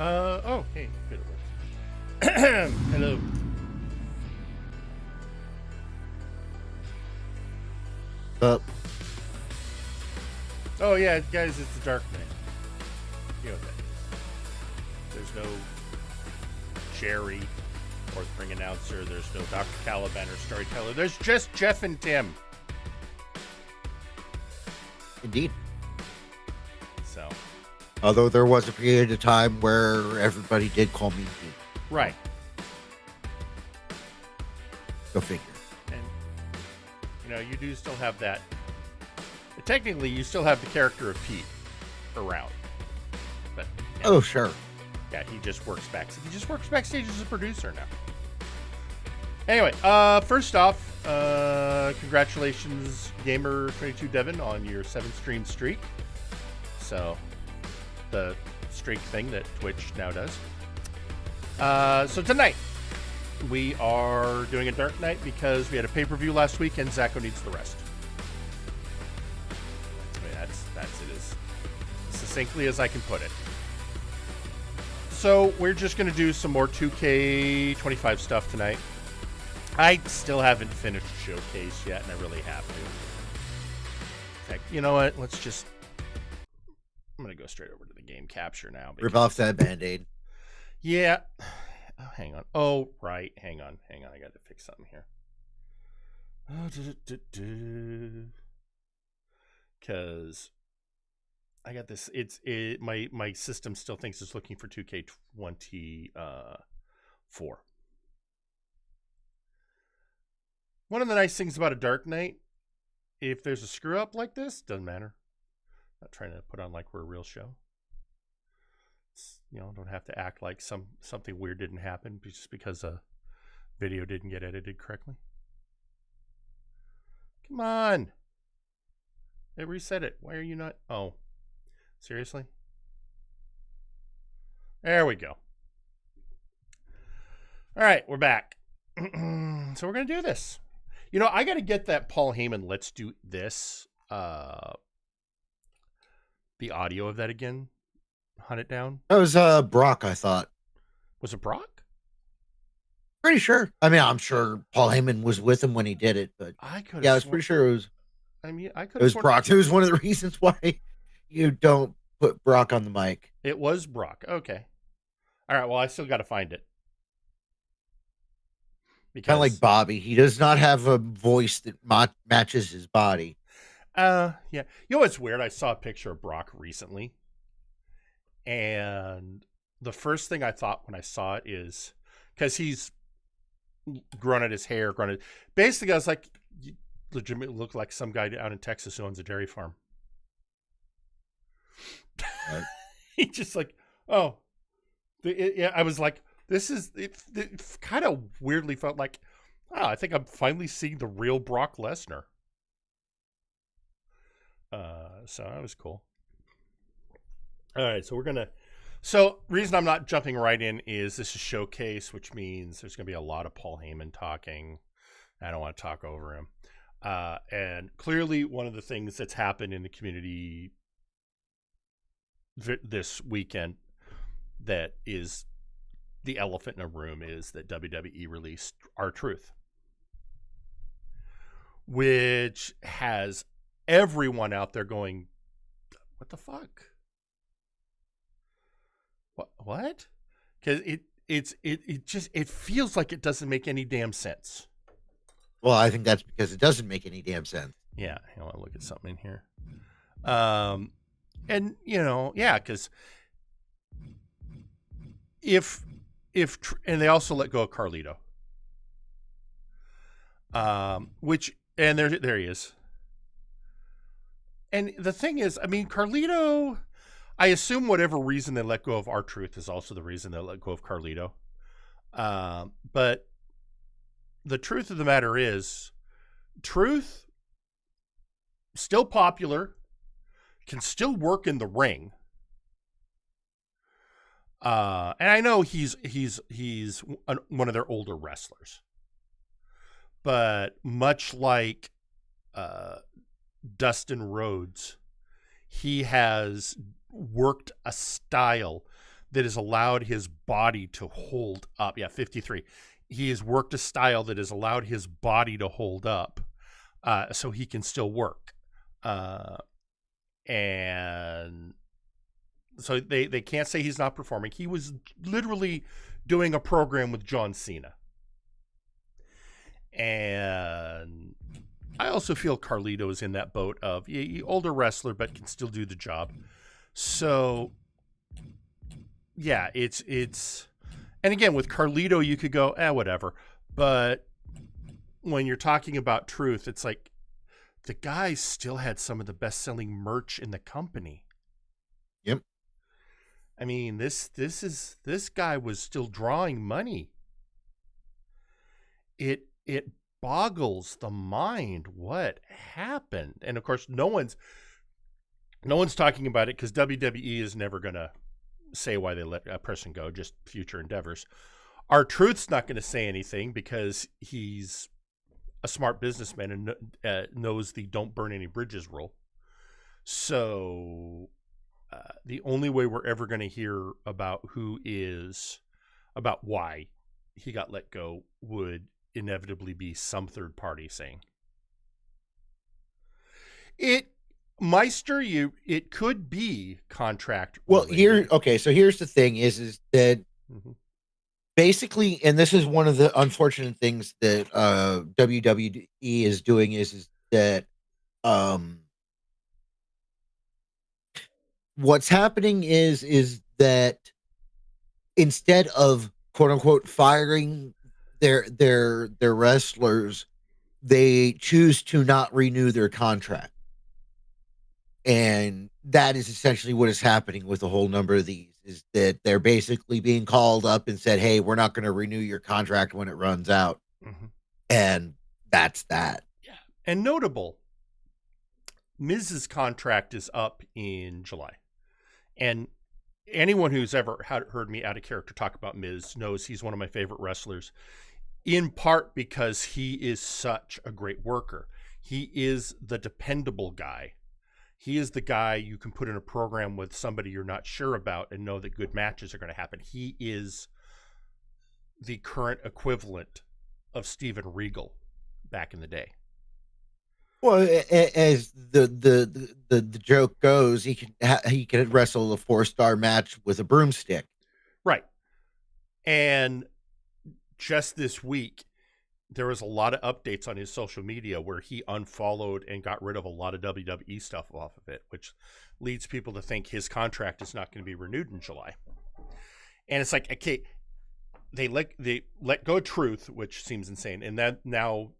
Oh, hey, good. Hello. But Oh, yeah, guys, it's the Dark Knight. You know what that is. There's no Jerry, fourth ring announcer. There's no Dr. Caliban or storyteller. There's just Jeff and Tim. indeed, So, although there was a period of time where everybody did call me Pete. right. Go figure. And, you do still have that. Technically, you still have the character of Pete around. But, Oh, sure. yeah, he just works backstage. He just works backstage as a producer now. Anyway, first off, congratulations, Gamer22 Devin, on your 7-stream streak. So, the streak thing that Twitch now does. So tonight, we are doing a Dark Night because we had a pay-per-view last week and Zacho needs the rest. I mean, that's it as succinctly as I can put it. So we're just going to do some more 2K25 stuff tonight. I still haven't finished Showcase yet, and I really have to. In fact, you know what? I'm going to go straight over to the game capture now. Rip off that Band-Aid. Yeah. Oh, hang on. Oh, right. Hang on. I got to fix something here. Because I got this. My system still thinks it's looking for 2K24. One of the nice things about a Dark Knight, if there's a screw up like this, doesn't matter. Not trying to put on like we're a real show. Don't have to act like something weird didn't happen just because a video didn't get edited correctly. Come on. They reset it. Why are you not? Oh, seriously? There we go. All right, we're back. So we're going to do this. I got to get that Paul Heyman Let's Do This, the audio of that again. Hunt it down. That was Brock, I thought. Was it Brock? Pretty sure. I mean, I'm sure Paul Heyman was with him when he did it, but I could. yeah, I was pretty sure it was. I mean, I could. It was Brock. It was one of the reasons why you don't put Brock on the mic. It was Brock. Okay. All right. Well, I still got to find it. Kind of like Bobby. He does not have a voice that matches his body. Yeah. You know what's weird? I saw a picture of Brock recently. And the first thing I thought when I saw it is because he's grown out his hair, basically I was like, you legitimately look like some guy out in Texas who owns a dairy farm. Right. He just like, oh, yeah. I was like, this is it kind of weirdly felt like, oh, I think I'm finally seeing the real Brock Lesnar. So that was cool. All right, so reason I'm not jumping right in is this is Showcase, which means there's going to be a lot of Paul Heyman talking. I don't want to talk over him. And clearly one of the things that's happened in the community this weekend that is the elephant in a room is that WWE released R-Truth, which has everyone out there going, what the fuck? What? Because it feels like it doesn't make any damn sense. Well, I think that's because it doesn't make any damn sense. Yeah, I want to look at something in here. And yeah, because if and they also let go of Carlito, which and there he is. And the thing is, I mean, Carlito. I assume whatever reason they let go of R-Truth is also the reason they let go of Carlito. But the truth of the matter is, Truth, still popular, can still work in the ring. And I know he's one of their older wrestlers. But much like Dustin Rhodes, he has worked a style that has allowed his body to hold up. Yeah, 53. He has worked a style that has allowed his body to hold up, so he can still work. And so they can't say he's not performing. He was literally doing a program with John Cena. And I also feel Carlito is in that boat of older wrestler, but can still do the job. So yeah, it's, and again, with Carlito, you could go, whatever. But when you're talking about Truth, it's like the guy still had some of the best selling merch in the company. Yep. I mean, this guy was still drawing money. It boggles the mind what happened. And of course, no one's talking about it because WWE is never going to say why they let a person go, just future endeavors. R-Truth's not going to say anything because he's a smart businessman and knows the don't burn any bridges rule. So the only way we're ever going to hear about why he got let go would inevitably be some third party saying it. Meister, it could be contract related. Well, so here's the thing is that basically, and this is one of the unfortunate things that WWE is doing is that what's happening is that instead of quote unquote firing their wrestlers, they choose to not renew their contract. And that is essentially what is happening with a whole number of these, is that they're basically being called up and said, hey, we're not going to renew your contract when it runs out. And that's that. Yeah. And notable, Miz's contract is up in July. And anyone who's ever heard me out of character talk about Miz knows he's one of my favorite wrestlers, in part because he is such a great worker. He is the dependable guy. He is the guy you can put in a program with somebody you're not sure about and know that good matches are going to happen. He is the current equivalent of Steven Regal back in the day. Well, as the joke goes, he can wrestle a 4-star match with a broomstick. Right. And just this week, there was a lot of updates on his social media where he unfollowed and got rid of a lot of WWE stuff off of it, which leads people to think his contract is not going to be renewed in July. And it's like, okay, they let go of Truth, which seems insane. And that now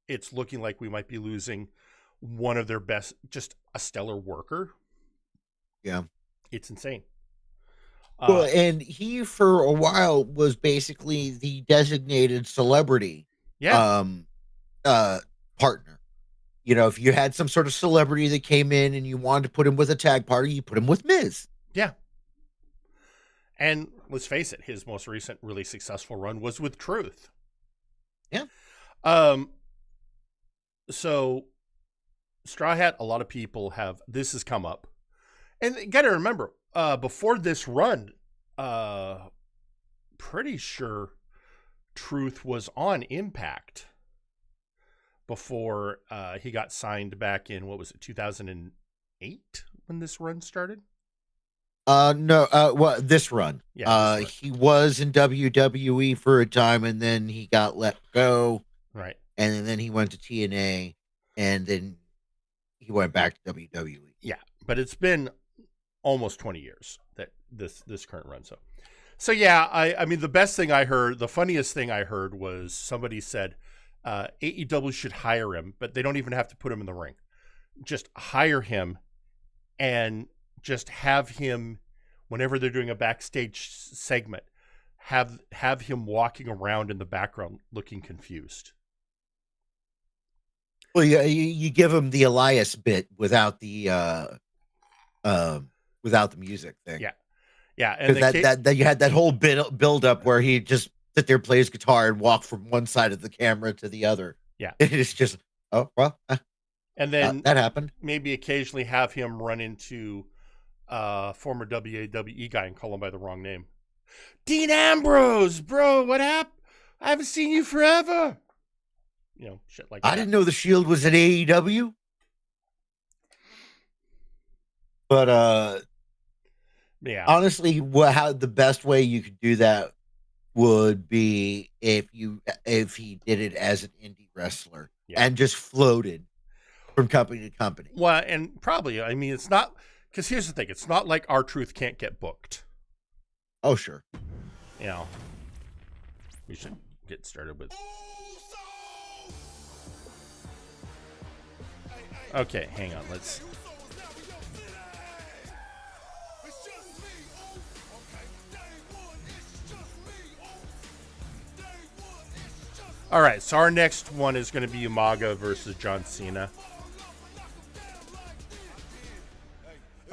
it's looking like we might be losing one of their best, just a stellar worker. Yeah. It's insane. Well, and he, for a while, was basically the designated celebrity partner. You know, if you had some sort of celebrity that came in and you wanted to put him with a tag party, you put him with Miz. Yeah. And let's face it, his most recent really successful run was with Truth. Yeah. So Straw Hat, a lot of people this has come up. And you got to remember, before this run, pretty sure Truth was on Impact before he got signed back in, what was it, 2008 when this run started? No, well, this run. Yeah, this run. He was in WWE for a time and then he got let go. Right. And then he went to TNA and then he went back to WWE. Yeah, but it's been almost 20 years that this current run. So yeah, I mean, the funniest thing I heard was somebody said AEW should hire him, but they don't even have to put him in the ring. Just hire him and just have him, whenever they're doing a backstage segment, have him walking around in the background looking confused. Well, yeah, you give him the Elias bit without the music thing. Yeah. Yeah, and that you had that whole build up where he just sit there, play his guitar, and walk from one side of the camera to the other. Yeah, it's just and then that happened. Maybe occasionally have him run into former WWE guy and call him by the wrong name. Dean Ambrose, bro, what happened? I haven't seen you forever. You know, shit like that. I didn't know the Shield was at AEW. But Yeah. honestly, how the best way you could do that would be if he did it as an indie wrestler and just floated from company to company. Well, and probably, I mean, it's not, because here's the thing, it's not like R-Truth can't get booked. Oh, sure. You know, we should get started with. Okay, hang on, let's. All right, so our next one is going to be Umaga versus John Cena.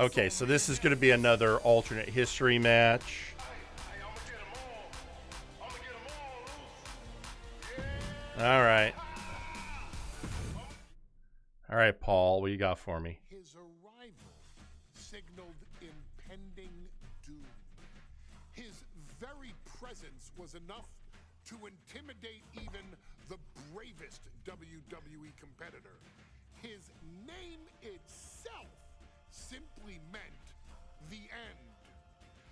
Okay, so this is going to be another alternate history match. All right. All right, Paul, what you got for me? His arrival signaled impending doom. His very presence was enough to intimidate even the bravest WWE competitor. His name itself simply meant the end.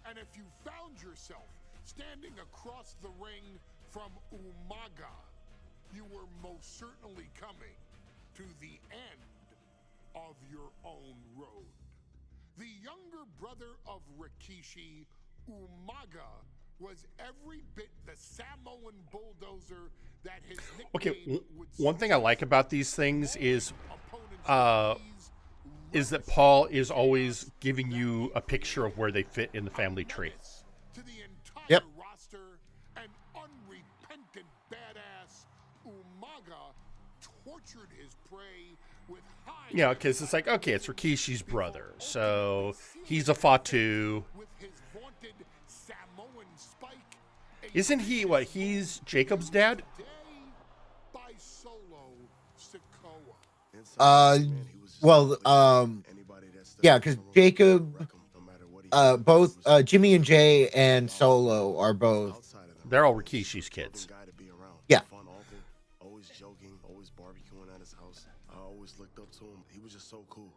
And if you found yourself standing across the ring from Umaga, you were most certainly coming to the end of your own road. The younger brother of Rikishi, Umaga, was every bit the Samoan bulldozer that his nickname Okay, would one thing I like about these things is that that Paul is always giving you a picture of where they fit in the family tree. to the entire Yep. roster, an unrepentant badass, Umaga tortured his prey with high. You know, because it's like, okay, it's Rikishi's brother, so he's a Fatu. With his vaunted Samoan spike, a Isn't he, what, he's Jacob's dad? day by Solo Sikoa. Yeah, because Jacob, both Jimmy and Jay and Solo are both. They're all Rikishi's kids. Yeah. Always joking, always barbecuing at his house. I always looked up to him. He was just so cool.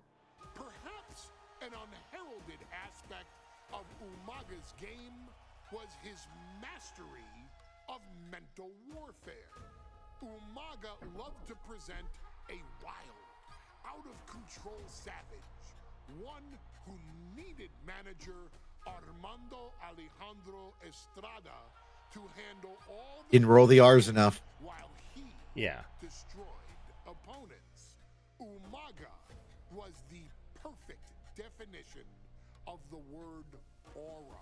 Perhaps an unheralded aspect of Umaga's game was his mastery of mental warfare. Umaga loved to present a wild, out-of-control savage, one who needed manager Armando Alejandro Estrada to handle all the Didn't roll the R's enough. while he Yeah. destroyed opponents. Umaga was the perfect definition of the word aura.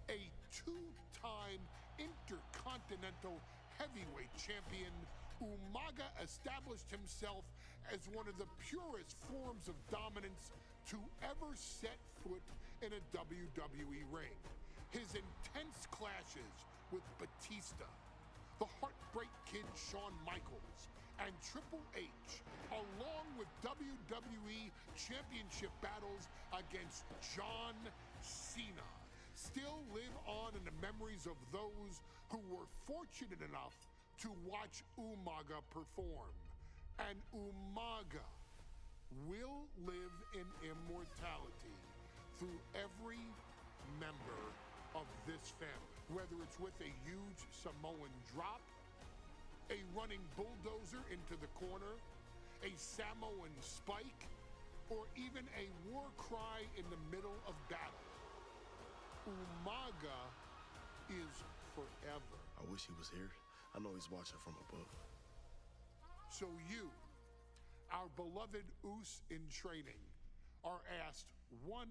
A two-time intercontinental heavyweight champion, Umaga established himself as one of the purest forms of dominance to ever set foot in a WWE ring. His intense clashes with Batista, the Heartbreak Kid Shawn Michaels, and Triple H, along with WWE Championship battles against John Cena, still live on in the memories of those who were fortunate enough to watch Umaga perform. And Umaga will live in immortality through every member of this family, whether it's with a huge Samoan drop, a running bulldozer into the corner, a Samoan spike, or even a war cry in the middle of battle. Umaga is forever. I wish he was here. I know he's watching from above. So you, our beloved Us in training, are asked one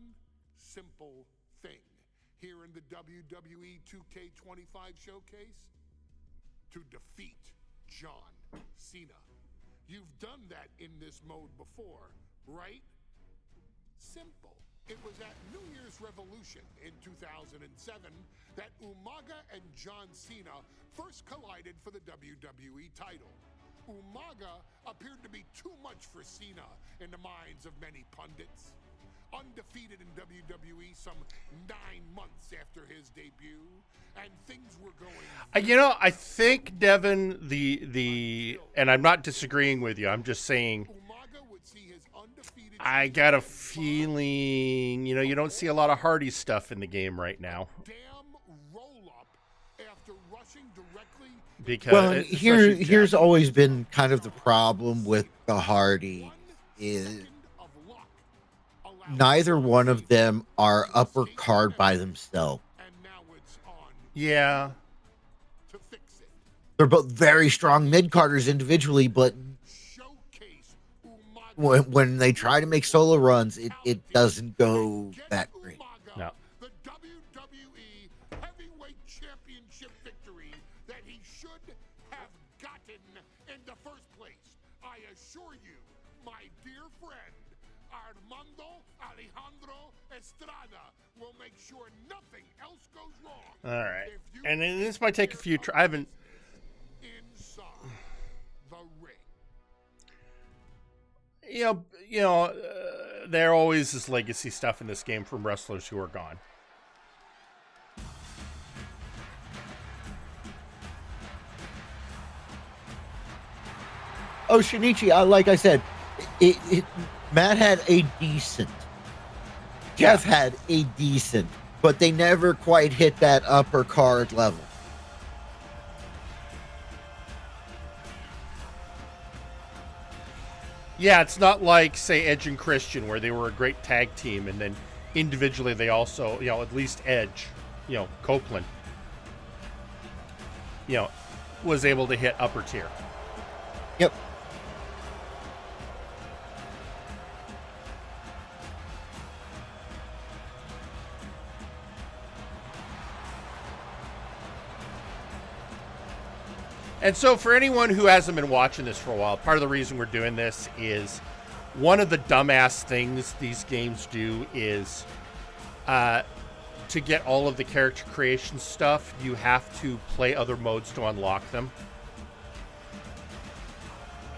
simple thing here in the WWE 2K25 showcase: to defeat John Cena. You've done that in this mode before, right? Simple. It was at New Year's Revolution in 2007 that Umaga and John Cena first collided for the WWE title. Umaga appeared to be too much for Cena in the minds of many pundits. undefeated in WWE some 9 months after his debut, and things were going. You know, I think Devin, and I'm not disagreeing with you. I'm just saying, Umaga would see his undefeated I got a feeling, you know, you don't see a lot of Hardy stuff in the game right now. damn roll-up after rushing directly. Because Well, especially here's Jeff. always been kind of the problem with the Hardy is Second of luck allowed neither one of them are upper card by themselves. and now it's on Yeah. to fix it. They're both very strong mid carders individually, but Showcase Umaga. when they try to make solo runs, it doesn't go Get that great. Umaga No. the WWE Heavyweight Championship victory that he should have gotten in the first place. I assure you, my dear friend, Armando Alejandro Estrada will make sure nothing else goes wrong. All right. If you And then this might take a few I haven't inside the ring. there always is legacy stuff in this game from wrestlers who are gone. Oh, Shinichi, like I said, Matt had a decent. Jeff had a decent, but they never quite hit that upper card level. Yeah, it's not like, say, Edge and Christian, where they were a great tag team, and then individually they also, at least Edge, Copeland, was able to hit upper tier. Yep. And so for anyone who hasn't been watching this for a while, part of the reason we're doing this is one of the dumbass things these games do is to get all of the character creation stuff, you have to play other modes to unlock them.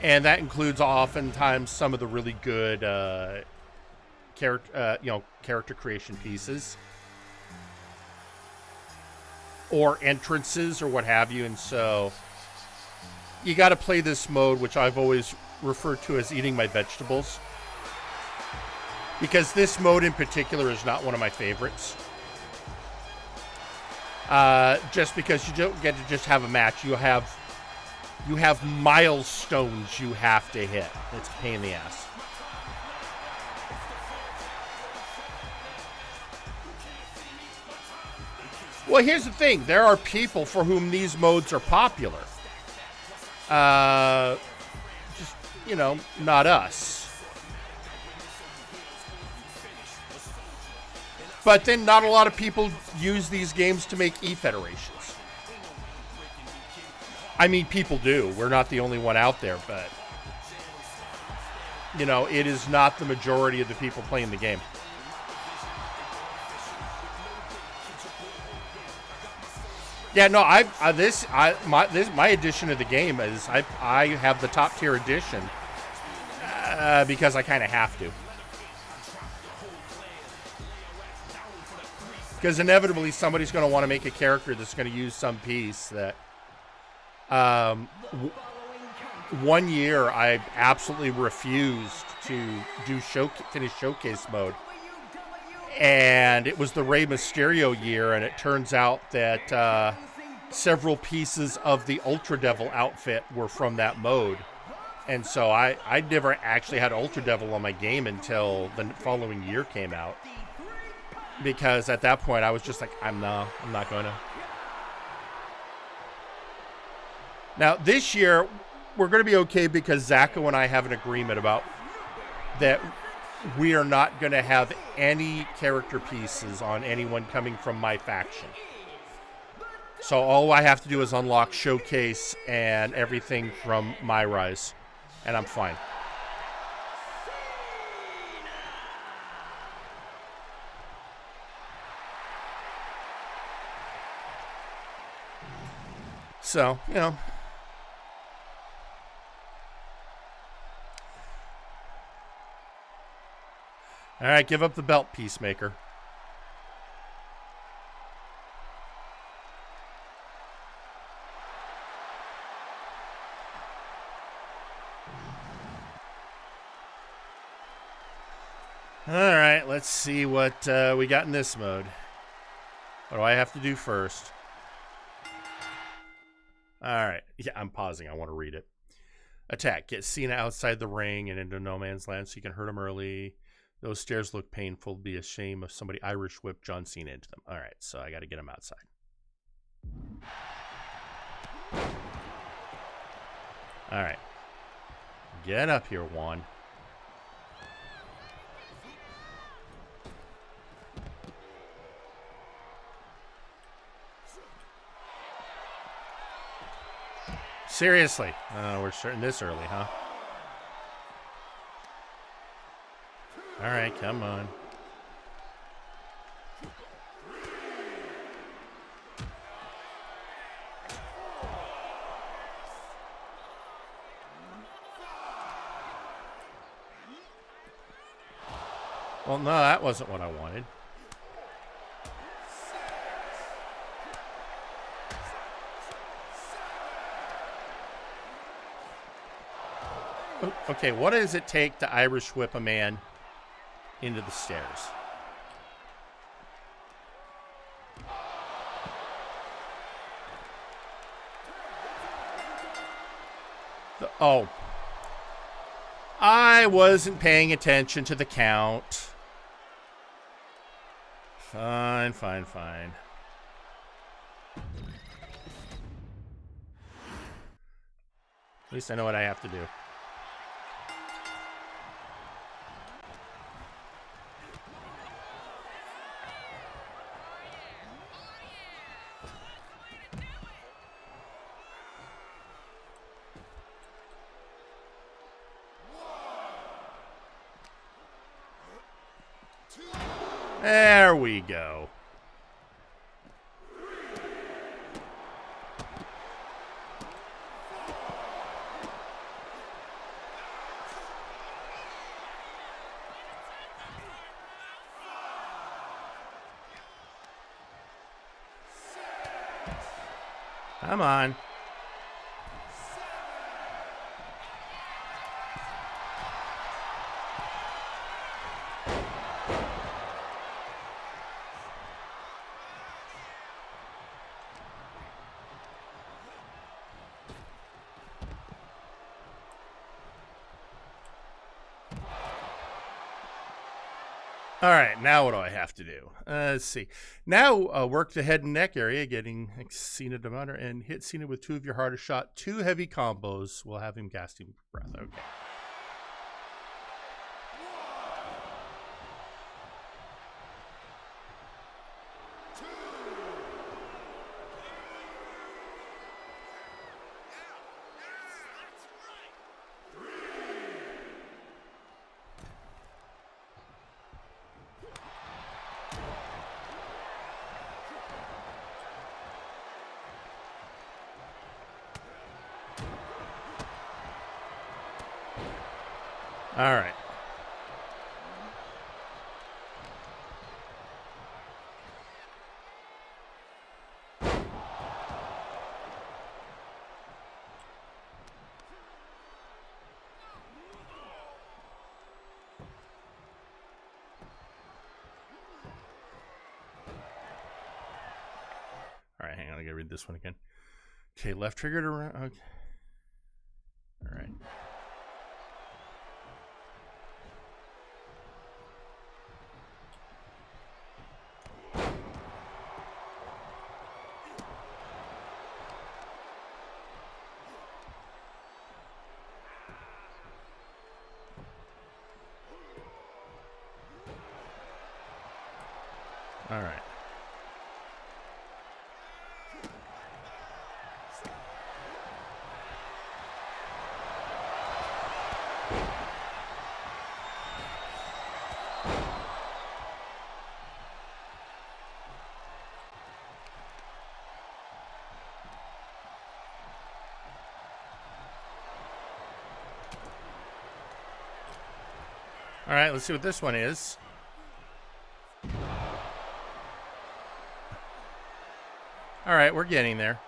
And that includes oftentimes some of the really good character creation pieces or entrances or what have you. And so you got to play this mode, which I've always referred to as eating my vegetables, because this mode in particular is not one of my favorites. Just because you don't get to just have a match, you have milestones you have to hit. It's a pain in the ass. Well, here's the thing. There are people for whom these modes are popular. Just, not us. But then not a lot of people use these games to make E-Federations. I mean, people do. We're not the only one out there, but, it is not the majority of the people playing the game. Yeah, no, my edition of the game is I have the top tier edition because I kind of have to. Because inevitably somebody's going to want to make a character that's going to use some piece that. One year I absolutely refused to do finish showcase mode. And it was the Rey Mysterio year, and it turns out that several pieces of the Ultra Devil outfit were from that mode. And so I never actually had Ultra Devil on my game until the following year came out. Because at that point I was just like, I'm not going to. Now this year we're going to be okay because Zacho and I have an agreement about that. We are not going to have any character pieces on anyone coming from my faction. So all I have to do is unlock Showcase and everything from my Rise, and I'm fine. So, All right, give up the belt, Peacemaker. All right, let's see what we got in this mode. What do I have to do first? All right. Yeah, I'm pausing. I want to read it. Attack. Get Cena outside the ring and into no man's land so you can hurt him early. Those stairs look painful. It'd be a shame if somebody Irish whipped John Cena into them. All right, so I got to get him outside. All right. Get up here, Juan. Seriously. We're starting this early, huh? All right, come on. Well, no, that wasn't what I wanted. Okay, what does it take to Irish whip a man into the stairs? Oh. I wasn't paying attention to the count. Fine, fine, fine. At least I know what I have to do. There we go. Come on. All right, now what do I have to do? Let's see. Now work the head and neck area, getting Cena to monitor, and hit Cena with two of your hardest shot. 2 heavy combos will have him gasping for breath. Okay. All right. All right, hang on. I gotta read this one again. Okay, left trigger to run. Okay. All right. All right. All right, let's see what this one is. All right, we're getting there.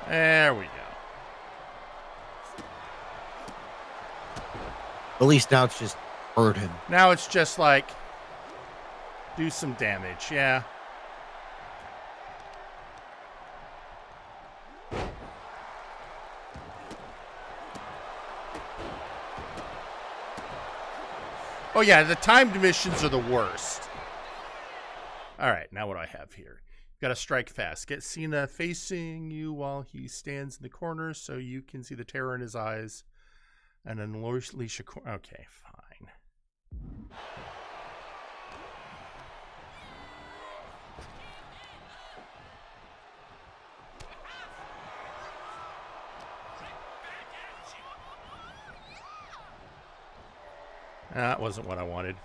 There we go. At least now it's just hurt him. Now it's just like do some damage. Yeah. Oh, yeah, the timed missions are the worst. All right, now what do I have here? Got to strike fast. Get Cena facing you while he stands in the corner so you can see the terror in his eyes. And unleash a... Okay, fine. That wasn't what I wanted.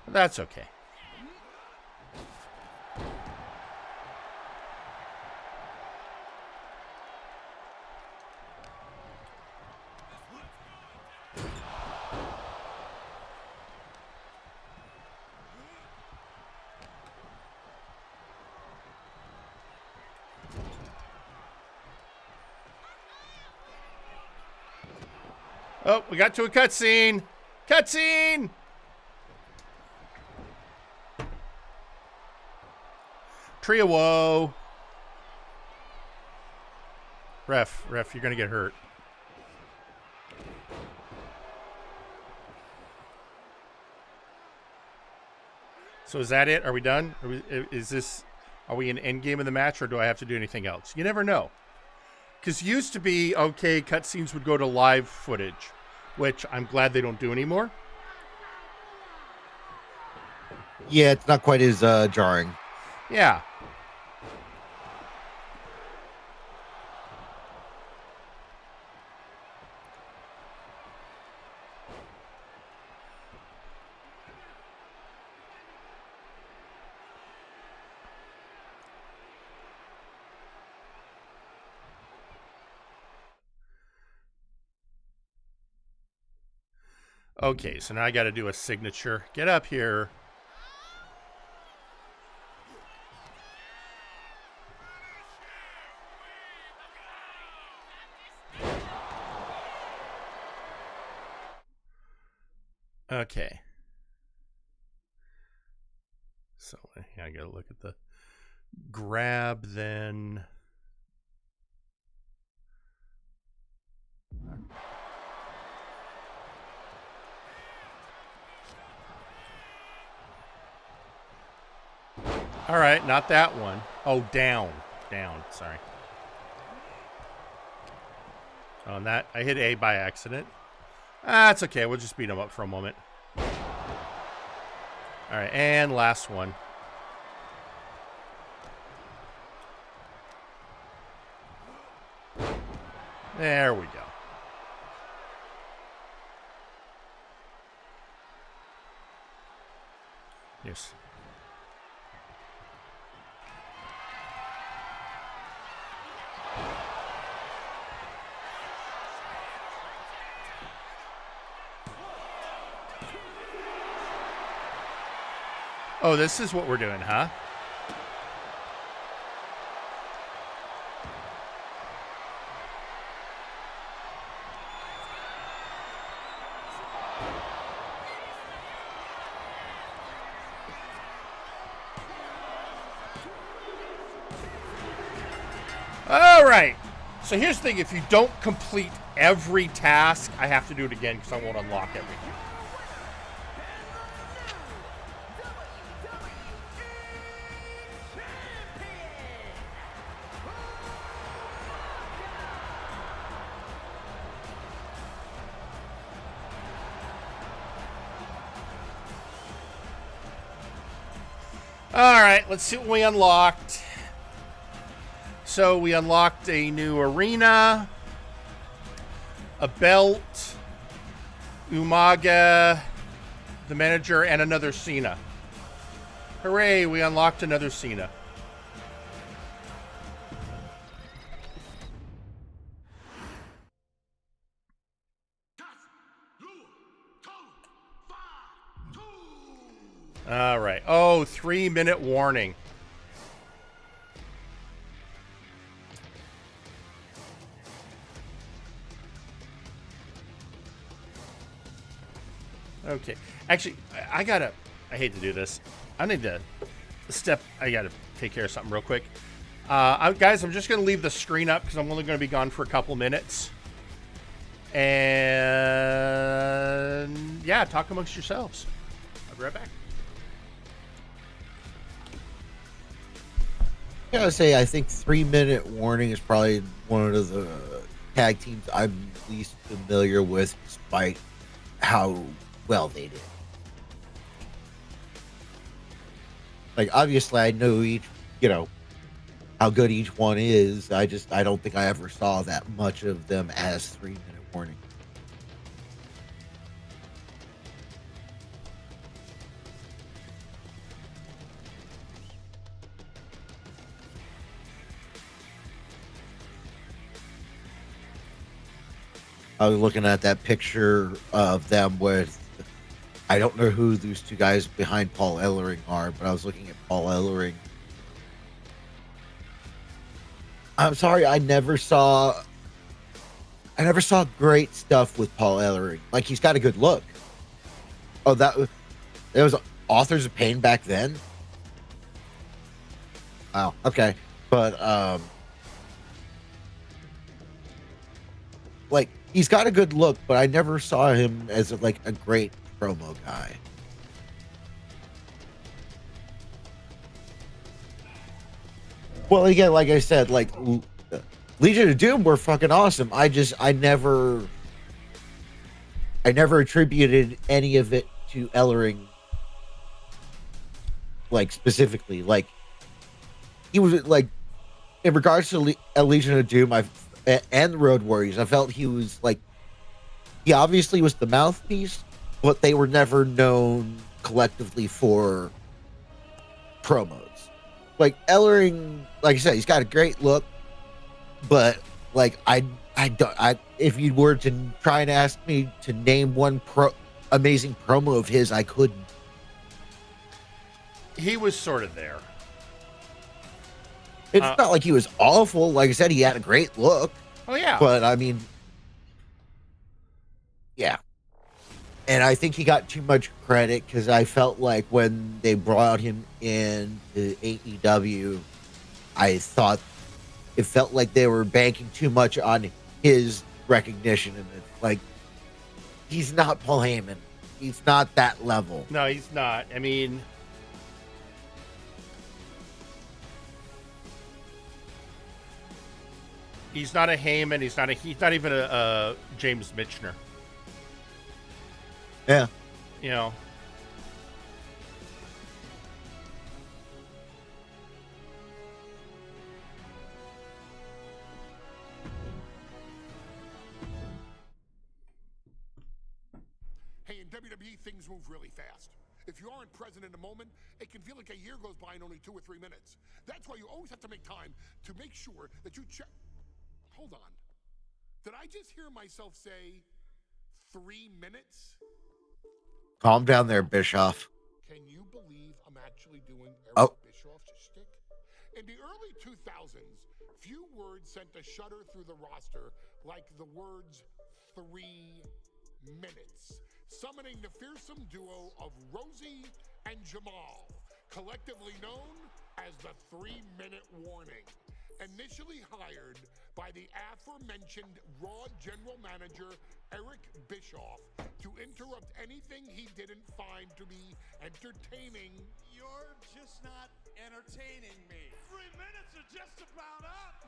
But that's okay. Oh, we got to a cutscene. Cutscene! Tree of woe. Ref, you're going to get hurt. So is that it? Are we done? Are we in endgame of the match, or do I have to do anything else? You never know. Because used to be, okay, cutscenes would go to live footage, which I'm glad they don't do anymore. Yeah, it's not quite as jarring. Yeah. Okay, so now I got to do a signature. Get up here. Okay. So I got to look at the grab then. All right, not that one. Oh, down. Sorry. Oh, and that I hit A by accident. That's okay. We'll just beat him up for a moment. All right, and last one. There we go. Yes. Oh, this is what we're doing, huh? All right. So here's the thing. If you don't complete every task, I have to do it again because I won't unlock everything. All right, let's see what we unlocked. So we unlocked a new arena, a belt, Umaga, the manager, and another Cena. Hooray, we unlocked another Cena. All right. Oh, 3-minute warning. Okay. Actually, I hate to do this. I gotta take care of something real quick. Guys, I'm just gonna leave the screen up because I'm only gonna be gone for a couple minutes. And yeah, talk amongst yourselves. I'll be right back. I gotta say, I think 3-minute warning is probably one of the tag teams I'm least familiar with, despite how well they did. Like, obviously, I know how good each one is. I don't think I ever saw that much of them as 3-minute warning. I was looking at that picture of them with, I don't know who those two guys behind Paul Ellering are, but I was looking at Paul Ellering. I'm sorry, I never saw great stuff with Paul Ellering. Like, he's got a good look. Oh, there was Authors of Pain back then? Wow, okay. But, like, he's got a good look, but I never saw him as a great promo guy. Well, again, like I said, like Legion of Doom were fucking awesome. I never attributed any of it to Ellering, like, specifically. Like, he was like, in regards to Legion of Doom, and the Road Warriors, I felt he was like, he obviously was the mouthpiece, but they were never known collectively for promos. Like, Ellering, like I said, he's got a great look, but like, if you were to try and ask me to name one amazing promo of his, I couldn't. He was sort of there. It's not like he was awful. Like I said, he had a great look. Oh yeah. But I mean, yeah. And I think he got too much credit because I felt like when they brought him in to AEW, I thought it felt like they were banking too much on his recognition. And it's like, he's not Paul Heyman. He's not that level. No, he's not. I mean, he's not a Heyman. He's not even a James Michener. Yeah. You know. Hey, in WWE, things move really fast. If you aren't present in the moment, it can feel like a year goes by in only 2 or 3 minutes. That's why you always have to make time to make sure that you check. Hold on. Did I just hear myself say 3 minutes? Calm down there, Bischoff. Can you believe I'm actually doing Eric Bischoff's shtick? In the early 2000s, few words sent a shudder through the roster like the words 3 minutes, summoning the fearsome duo of Rosie and Jamal, collectively known as the 3-minute warning. Initially hired by the aforementioned Raw General Manager Eric Bischoff to interrupt anything he didn't find to be entertaining. You're just not entertaining me. 3 minutes are just about up.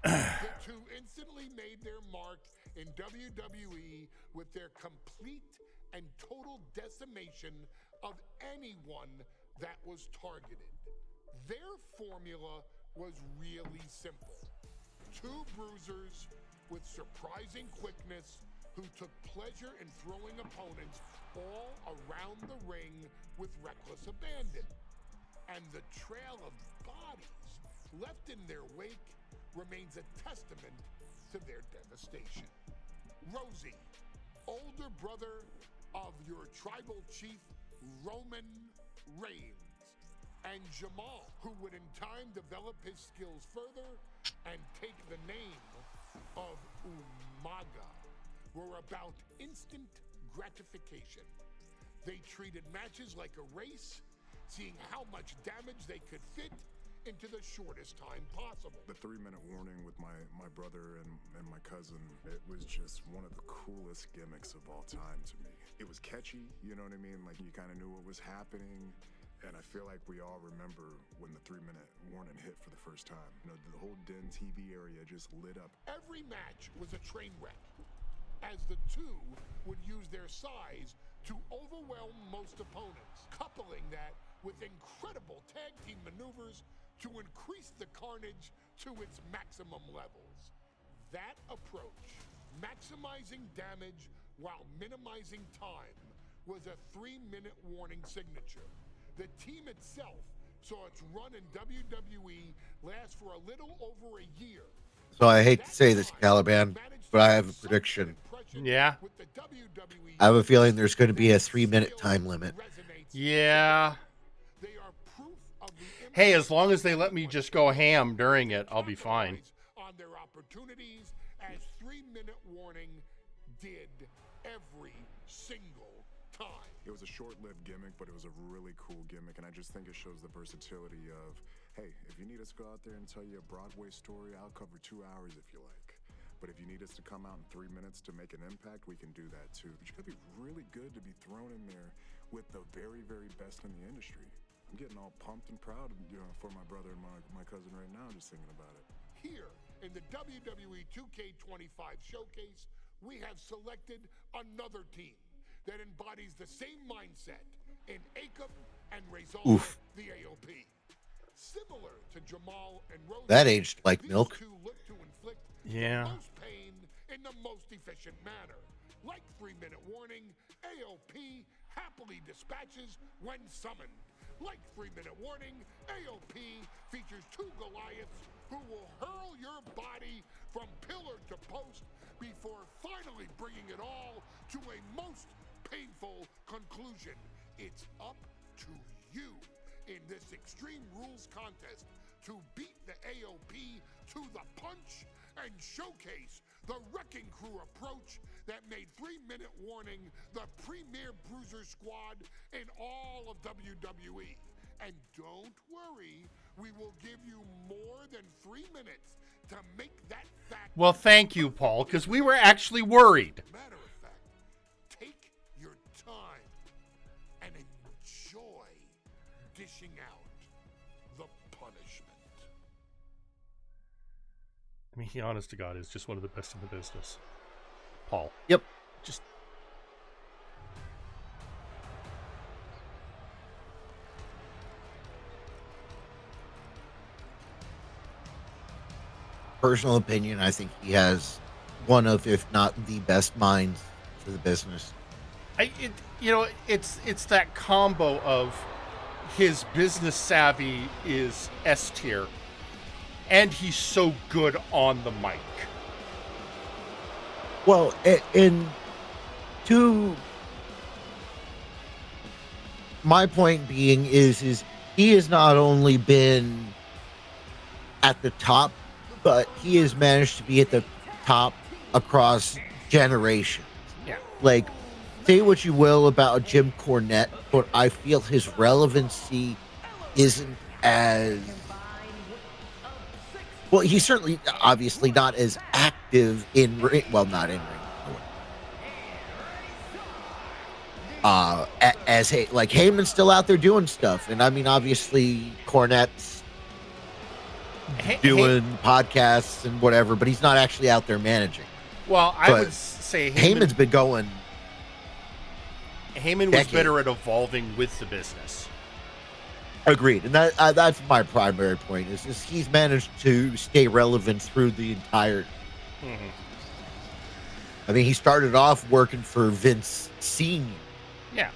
The two instantly made their mark in WWE with their complete and total total decimation of anyone that was targeted. Their formula was really simple. Two bruisers with surprising quickness who took pleasure in throwing opponents all around the ring with reckless abandon. And the trail of bodies left in their wake remains a testament to their devastation. Rosie, older brother of your tribal chief Roman Reigns, and Jamal, who would in time develop his skills further and take the name of Umaga, were about instant gratification. They treated matches like a race, seeing how much damage they could fit into the shortest time possible. The 3-minute warning with my brother and my cousin, it was just one of the coolest gimmicks of all time to me. It was catchy, you know what I mean? Like, you kind of knew what was happening. And I feel like we all remember when the 3-minute warning hit for the first time. You know, the whole Den TV area just lit up. Every match was a train wreck, as the two would use their size to overwhelm most opponents, coupling that with incredible tag team maneuvers to increase the carnage to its maximum levels. That approach, maximizing damage while minimizing time, was a 3-minute warning signature. The team itself saw its run in WWE last for a little over a year. So I hate to say this, Caliban, but I have a prediction. Yeah. I have a feeling there's going to be a 3-minute time limit. Yeah. Hey, as long as they let me just go ham during it, I'll be fine. On their opportunities, as 3-minute warning did every single time. It was a short-lived gimmick, but it was a really cool gimmick, and I just think it shows the versatility of, hey, if you need us to go out there and tell you a Broadway story, I'll cover 2 hours if you like. But if you need us to come out in 3 minutes to make an impact, we can do that too. But you gotta be really good to be thrown in there with the very, very best in the industry. I'm getting all pumped and proud, you know, for my brother and my cousin right now, just thinking about it. Here in the WWE 2K25 showcase, we have selected another team that embodies the same mindset in Akam and Razal, the AOP. Similar to Jamal and Rosie, That aged like milk. Two look to inflict Yeah. the most pain in the most efficient manner. Like 3-minute warning, AOP happily dispatches when summoned. Like 3-minute warning, AOP features 2 Goliaths who will hurl your body from pillar to post before finally bringing it all to a most painful conclusion. It's up to you in this Extreme Rules contest to beat the AOP to the punch and showcase the Wrecking Crew approach that made 3-minute warning the premier bruiser squad in all of WWE. And don't worry, we will give you more than 3 minutes to make that fact. Well, thank you, Paul, because we were actually worried. Matter of fact, take your time and enjoy dishing out the punishment. I mean, he, honest to God, is just one of the best in the business. Paul. Yep. Just. Personal opinion, I think he has one of, if not the best minds for the business. It's that combo of his business savvy is S tier, and he's so good on the mic. Well, my point being is he has not only been at the top, but he has managed to be at the top across generations. Yeah. Like, say what you will about Jim Cornette, but I feel his relevancy isn't as well. He's certainly, obviously, not as active in ring. Well, not in ring. As like Heyman's still out there doing stuff, and I mean, obviously, Cornette's doing podcasts and whatever, but he's not actually out there managing. Well, I would say Heyman's been going. Heyman was better at evolving with the business. Agreed, and that's my primary point. Is he's managed to stay relevant through the entire. Mm-hmm. I mean, he started off working for Vince Senior. Yeah,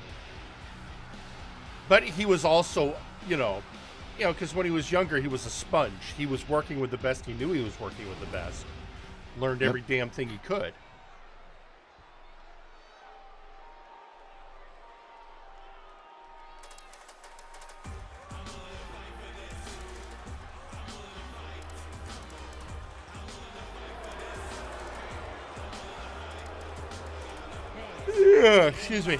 but he was also, because when he was younger, he was a sponge. He was working with the best. He knew he was working with the best. Learned every damn thing he could. Excuse me.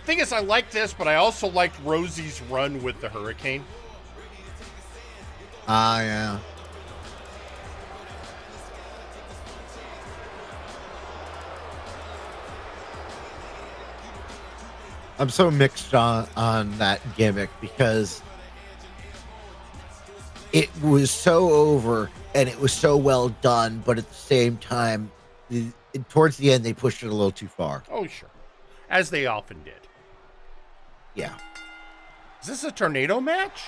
Thing is, I like this, but I also liked Rosie's run with the Hurricane. Yeah. I'm so mixed on that gimmick because it was so over and it was so well done, but at the same time, towards the end, they pushed it a little too far. Oh, sure. As they often did. Yeah. Is this a tornado match?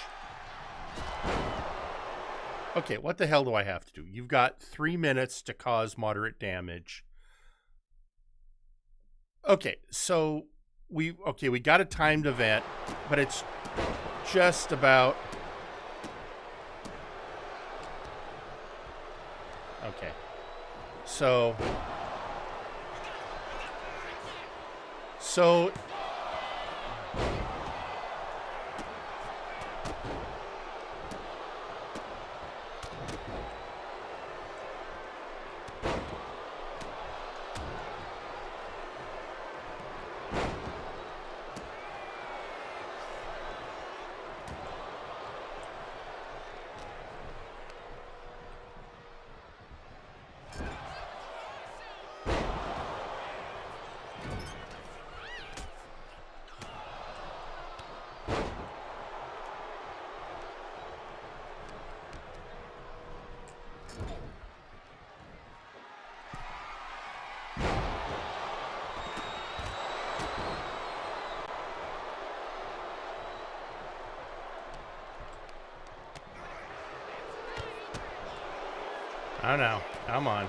Okay, what the hell do I have to do? You've got 3 minutes to cause moderate damage. Okay, so we got a timed event, but it's just about... Okay. So I don't know. Come on.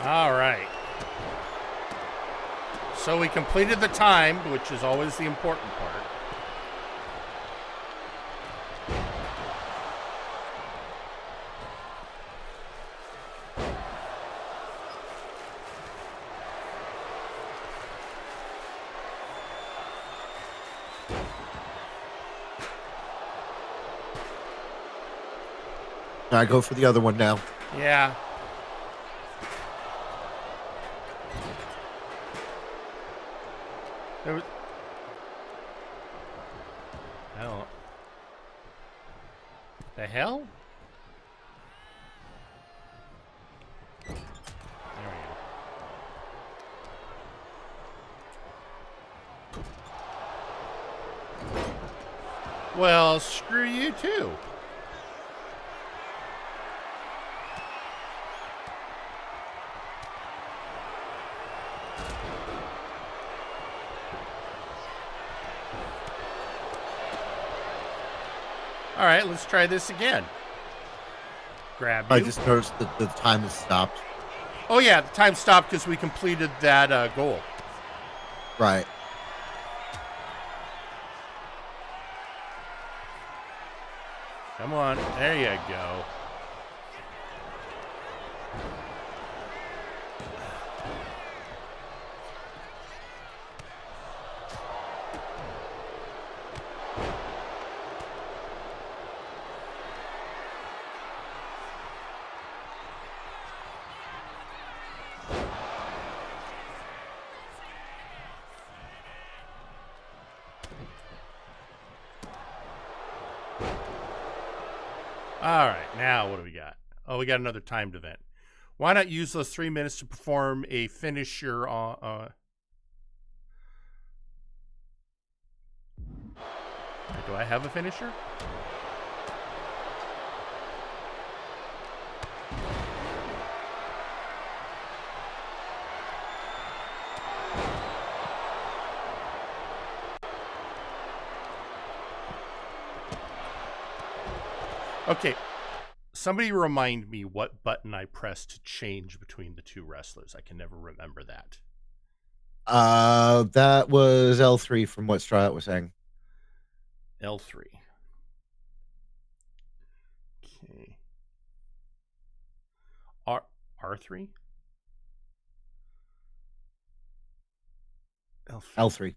All right. So we completed the time, which is always the important part. I go for the other one now. Yeah. There was... I don't... The hell? There we go. Well, screw you too. All right, let's try this again. Grab you. I just noticed that the time has stopped. Oh, yeah, the time stopped because we completed that goal. Right. Come on. There you go. All right, now what do we got? Oh, we got another timed event. Why not use those 3 minutes to perform a finisher on... do I have a finisher? Okay, somebody remind me what button I pressed to change between the two wrestlers. I can never remember that. That was L3 from what Strahd was saying. L3. Okay. R3? L3.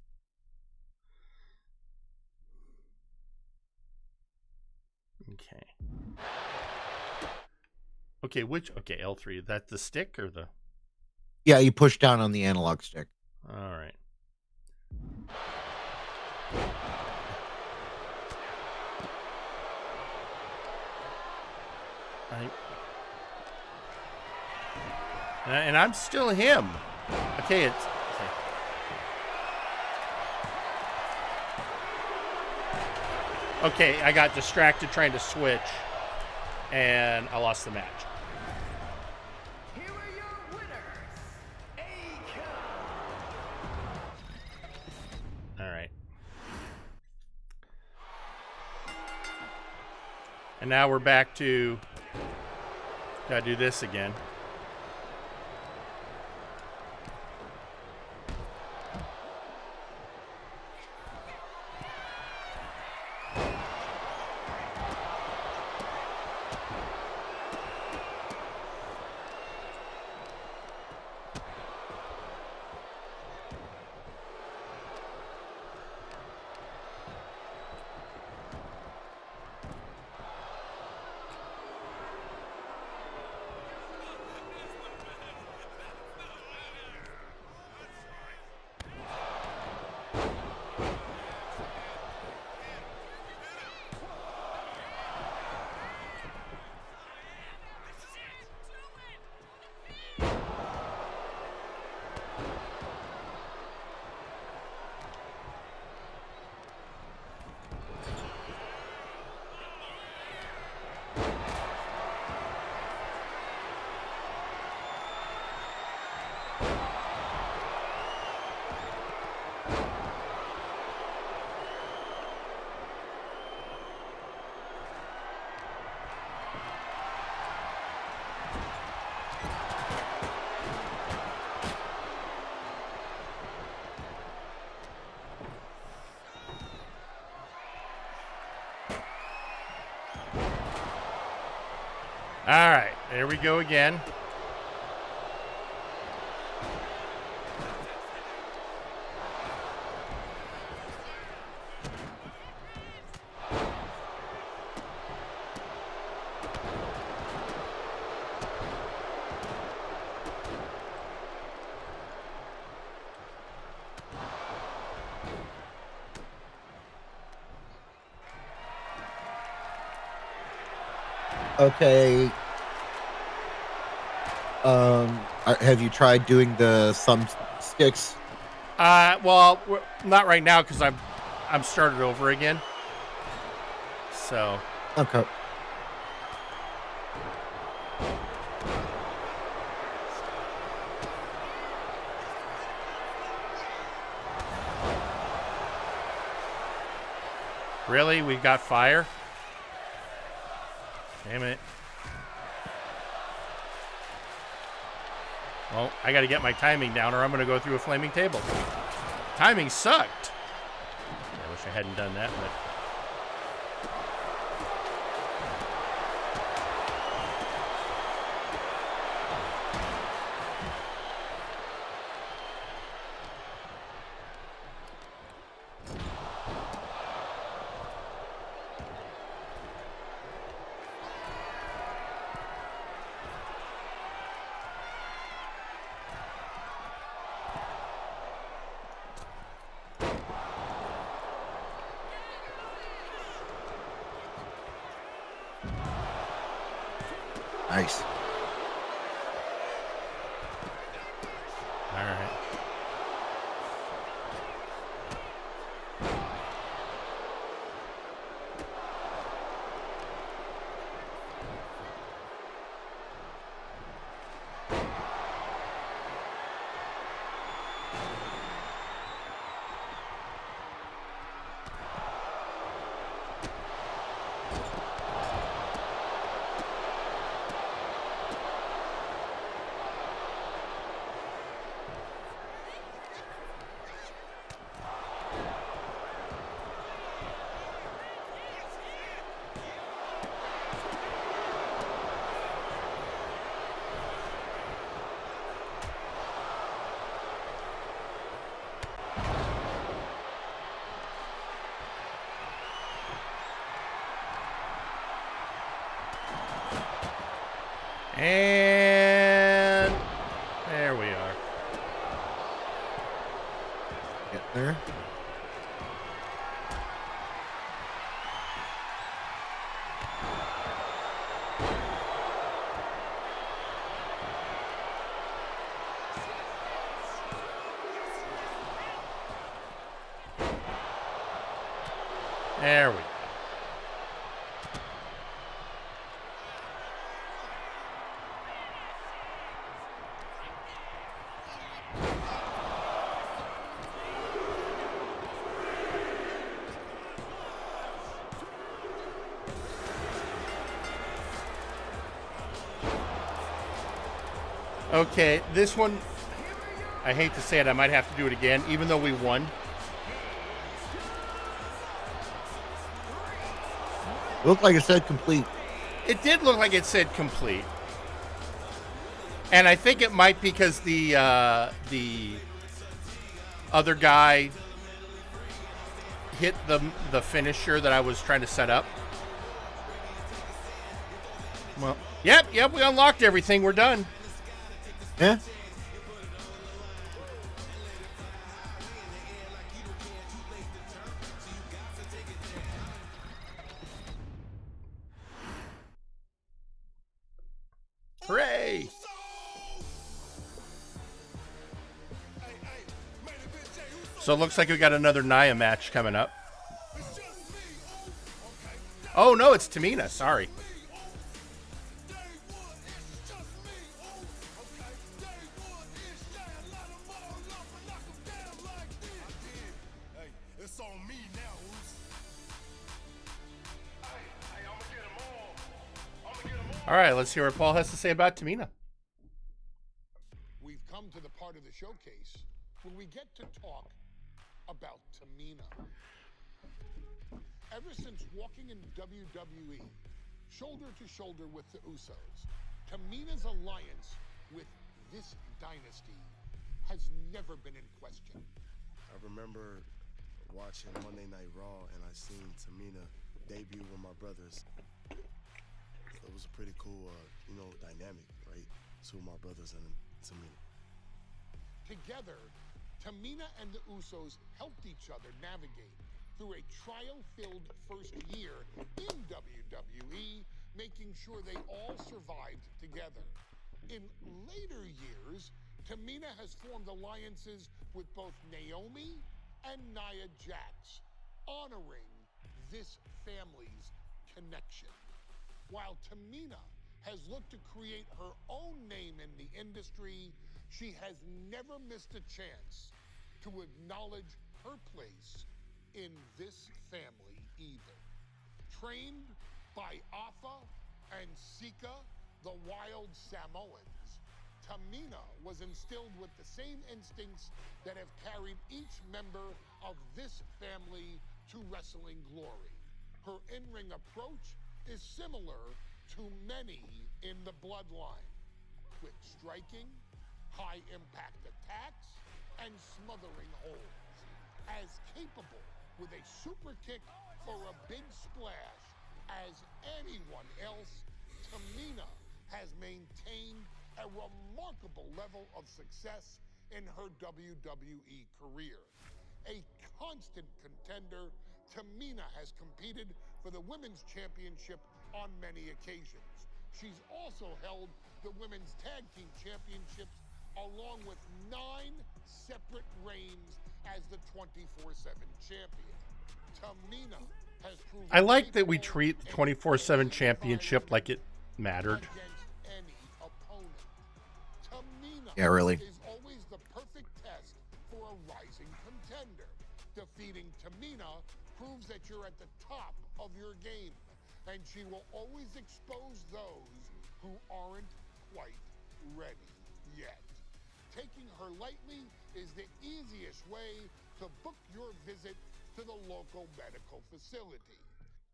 Okay. Okay, okay, L3. That's the stick or the... Yeah, you push down on the analog stick. All right. And I'm still him. Okay, it's... Okay, I got distracted trying to switch, and I lost the match. Here are your winners, All right. And now we're back to... Gotta do this again. All right, there we go again. Okay. Have you tried doing the thumb sticks? Well, not right now because I'm started over again. So. Okay. Really? We got fire? Damn it. Well, I got to get my timing down or I'm going to go through a flaming table. Timing sucked. I wish I hadn't done that, but... Nice. All right. And there we are. Get there. There we go. Okay, this one, I hate to say it, I might have to do it again, even though we won. Looked like it said complete. It did look like it said complete. And I think it might because the other guy hit the finisher that I was trying to set up. Well, yep, we unlocked everything. We're done. Yeah. Hooray! So it looks like we got another Nia match coming up. Oh no, it's Tamina. Sorry. All right, let's hear what Paul has to say about Tamina. We've come to the part of the showcase where we get to talk about Tamina. Ever since walking in WWE, shoulder to shoulder with the Usos, Tamina's alliance with this dynasty has never been in question. I remember watching Monday Night Raw and I seen Tamina debut with my brothers. It was a pretty cool, dynamic, right? Two of my brothers and Tamina. Together, Tamina and the Usos helped each other navigate through a trial-filled first year in WWE, making sure they all survived together. In later years, Tamina has formed alliances with both Naomi and Nia Jax, honoring this family's connection. While Tamina has looked to create her own name in the industry, she has never missed a chance to acknowledge her place in this family either. Trained by Afa and Sika, the wild Samoans, Tamina was instilled with the same instincts that have carried each member of this family to wrestling glory. Her in-ring approach is similar to many in the bloodline. Quick striking, high impact attacks, and smothering holds. As capable with a super kick or a big splash as anyone else, Tamina has maintained a remarkable level of success in her WWE career. A constant contender, Tamina has competed for the Women's Championship on many occasions. She's also held the Women's Tag Team Championships along with 9 separate reigns as the 24/7 champion. Tamina has proven I like that we capable treat the and 24/7 unifying championship like it mattered. against any opponent. Tamina Yeah, really. is always the perfect test for a rising contender. Defeating Tamina proves that you're at the top of your game, and she will always expose those who aren't quite ready yet. Taking her lightly is the easiest way to book your visit to the local medical facility.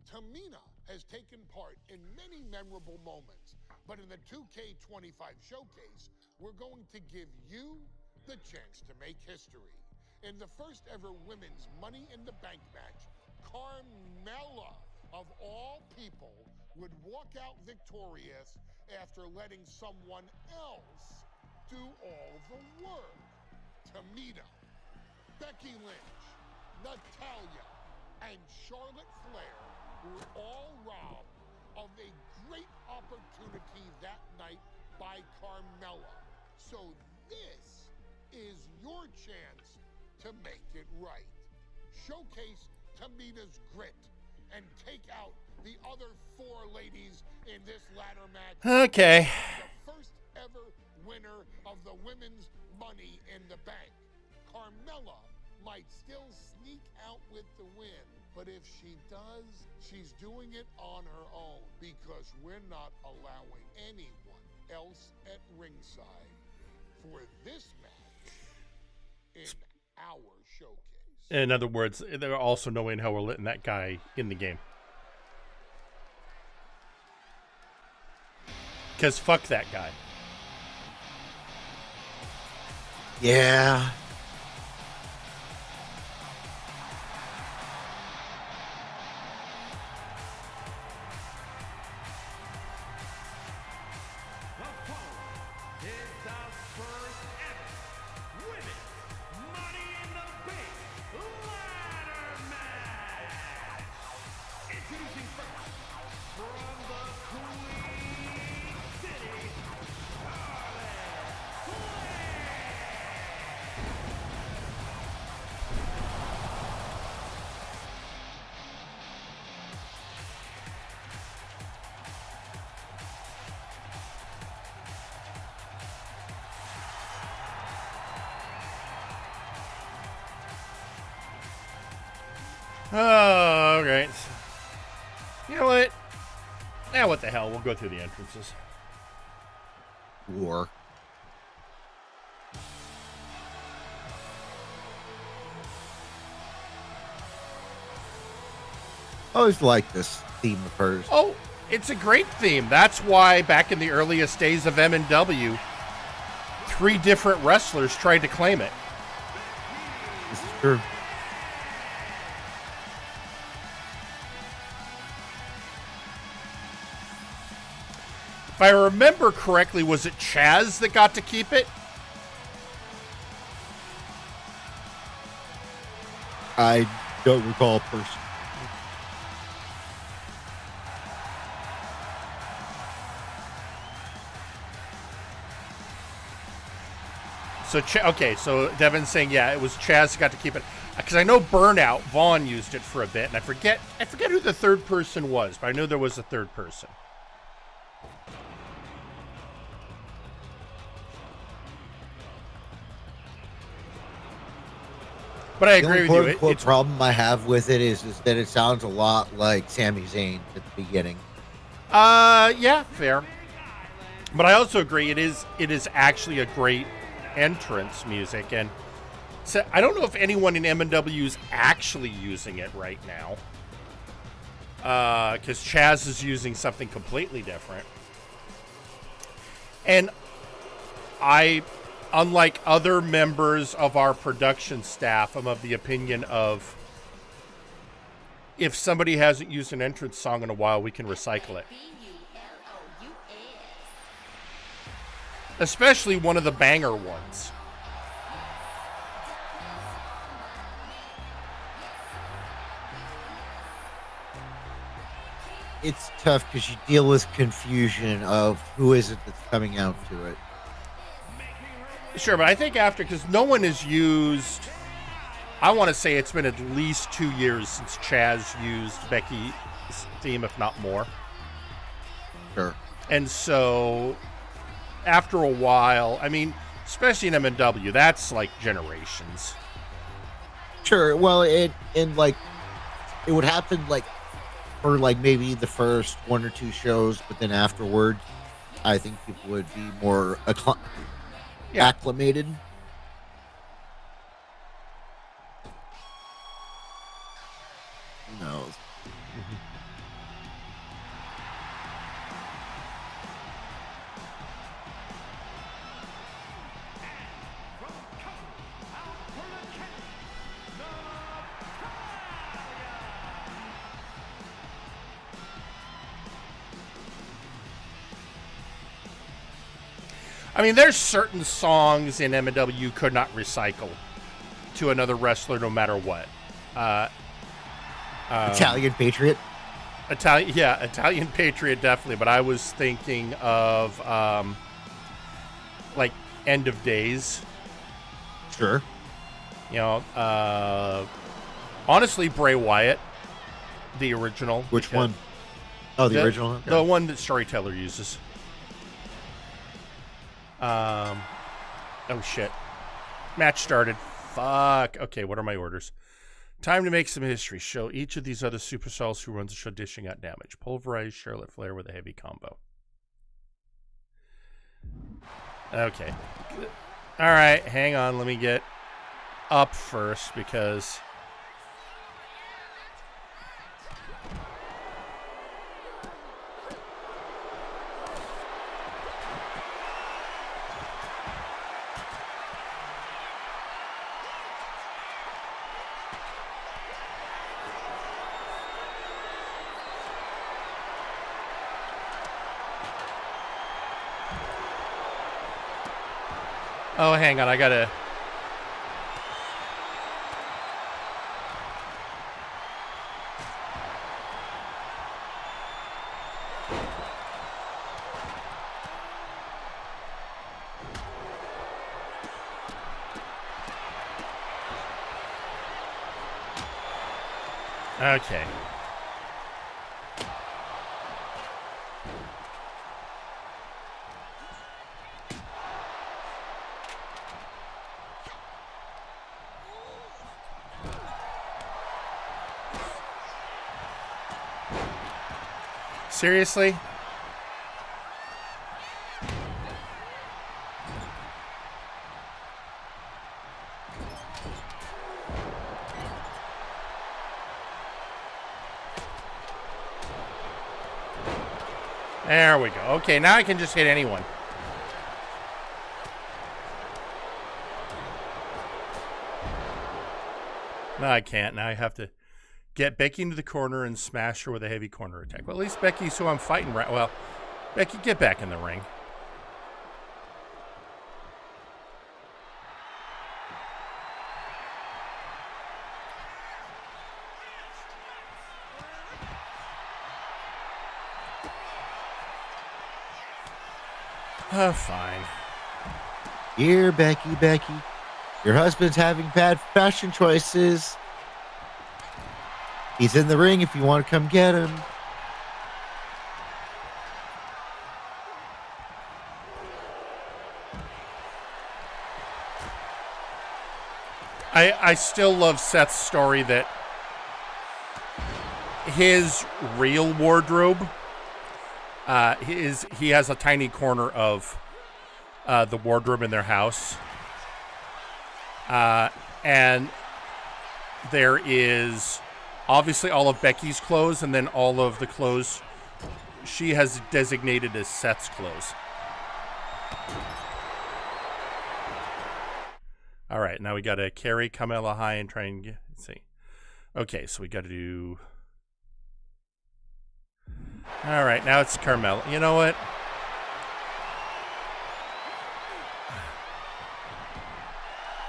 Tamina has taken part in many memorable moments, but in the 2K25 showcase, we're going to give you the chance to make history. In the first ever women's Money in the Bank match, Carmella, of all people, would walk out victorious after letting someone else do all the work. Tamina, Becky Lynch, Natalya, and Charlotte Flair were all robbed of a great opportunity that night by Carmella. So this is your chance to make it right. Showcase Tamina's grit and take out the other 4 ladies in this ladder match. Okay. The first ever winner of the women's Money in the Bank. Carmella might still sneak out with the win, but if she does, she's doing it on her own because we're not allowing anyone else at ringside for this match in our showcase. In other words, they're also knowing how we're letting that guy in the game. Because fuck that guy. Yeah. The following is the first ever Women's Money in the Bank ladder match. Introducing first, from the Queen City, Charlotte Flair. Oh, all right. You know what? Now what the hell? We'll go through the entrances. War. I always liked this theme of hers. Oh, it's a great theme. That's why back in the earliest days of MNW, 3 different wrestlers tried to claim it. This is true. If I remember correctly, was it Chaz that got to keep it? I don't recall personally. So, okay, so Devin's saying, yeah, it was Chaz that got to keep it. Because I know Burnout, Vaughn used it for a bit, and I forget who the third person was, but I knew there was a third person. But I agree with you. The It's problem I have with it is that it sounds a lot like Sami Zayn at the beginning. yeah, fair. But I also agree it is actually a great entrance music, and so I don't know if anyone in MNW is actually using it right now, because Chaz is using something completely different, and I, unlike other members of our production staff, I'm of the opinion of if somebody hasn't used an entrance song in a while, we can recycle it. Especially one of the banger ones. it's tough because you deal with confusion of who is it that's coming out to it. Sure, but I think after, because no one has used, I want to say it's been at least 2 years since Chaz used Becky's theme, if not more. Sure. And so, after a while, I mean, especially in MNW, that's like generations. Sure. Well, it would happen like for like maybe the first 1 or 2 shows, but then afterwards, I think people would be more acclimated. Who knows? I mean, there's certain songs in MNW you could not recycle to another wrestler no matter what. Italian Patriot. Italian Patriot, definitely. But I was thinking of, like, End of Days. Sure. You know, honestly, Bray Wyatt, the original. Which one? Oh, the original? Okay. The one that Storyteller uses. Oh, shit. Match started. Fuck. Okay, what are my orders? Time to make some history. Show each of these other superstars who runs the show dishing out damage. Pulverize Charlotte Flair with a heavy combo. Okay. All right, hang on. Let me get up first because... Oh, hang on. I gotta... Okay. Seriously? There we go. Okay, now I can just hit anyone. No, I can't. Now I have to get Becky into the corner and smash her with a heavy corner attack. Well, at least Becky's who I'm fighting right. Well, Becky, get back in the ring. Oh, fine. Dear Becky, your husband's having bad fashion choices. He's in the ring if you want to come get him. I still love Seth's story that his real wardrobe, he has a tiny corner of the wardrobe in their house. And there is obviously all of Becky's clothes and then all of the clothes she has designated as Seth's clothes. All right, now we got to carry Carmella high and try and let's see. Okay, so we got to do... All right, now it's Carmella. You know what?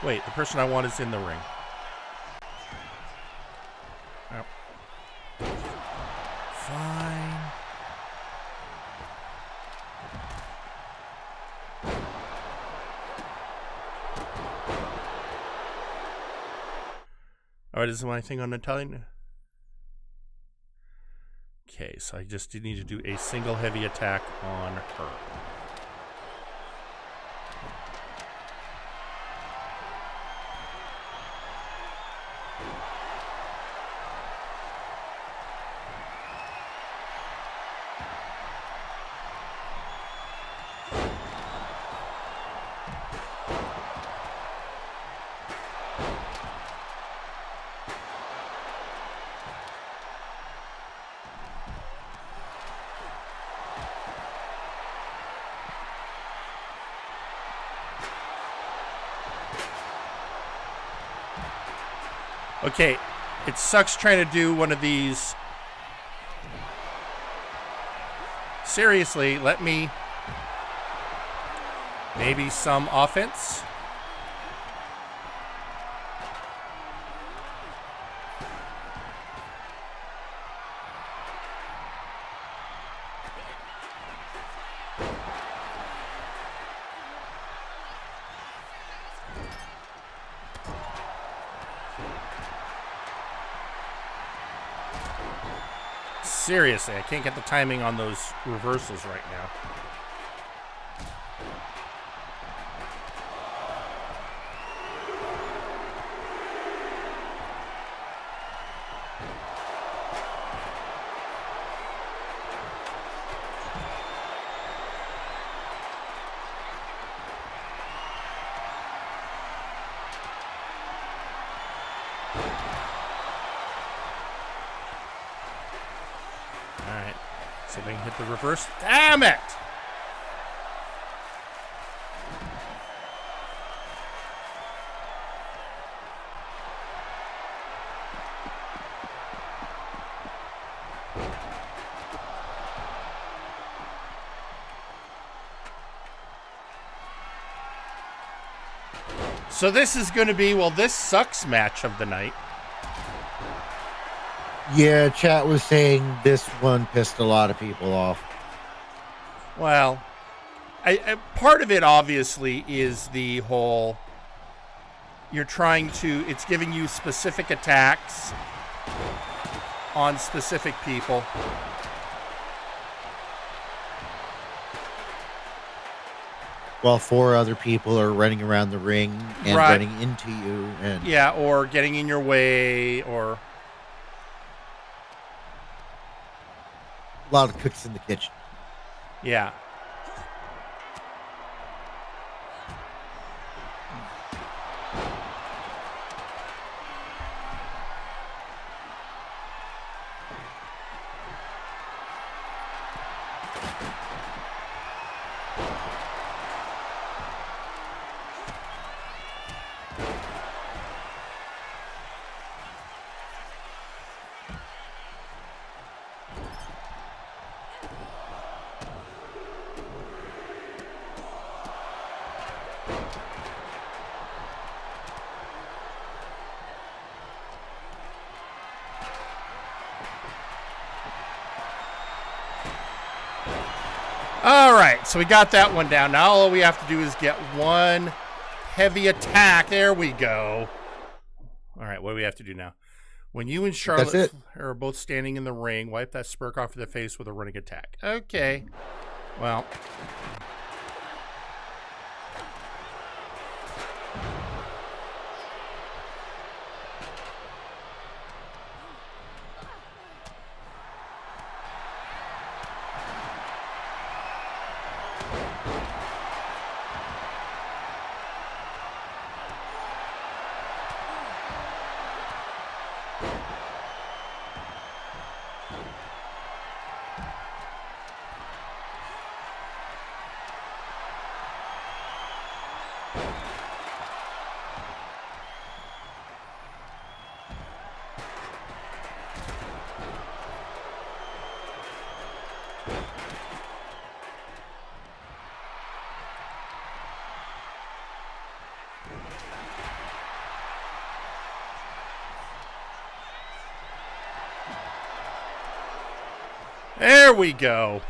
Wait, the person I want is in the ring. Oh. Fine. Why doesn't my thing on Natalia? Okay, so I just need to do a single heavy attack on her. Okay, it sucks trying to do one of these. Seriously, let me... Maybe some offense? Seriously, I can't get the timing on those reversals right now. See if I can hit the reverse. Damn it! So this is going to be, well, this sucks match of the night. Yeah, chat was saying this one pissed a lot of people off. Well, I part of it obviously is the whole, you're trying to, it's giving you specific attacks on specific people. While 4 other people are running around the ring and running into you. And yeah, or getting in your way, or... a lot of cooks in the kitchen. Yeah. All right, so we got that one down. Now all we have to do is get one heavy attack. There we go. All right, what do we have to do now? When you and Charlotte are both standing in the ring, wipe that smirk off of the face with a running attack. Okay. Well. There we go.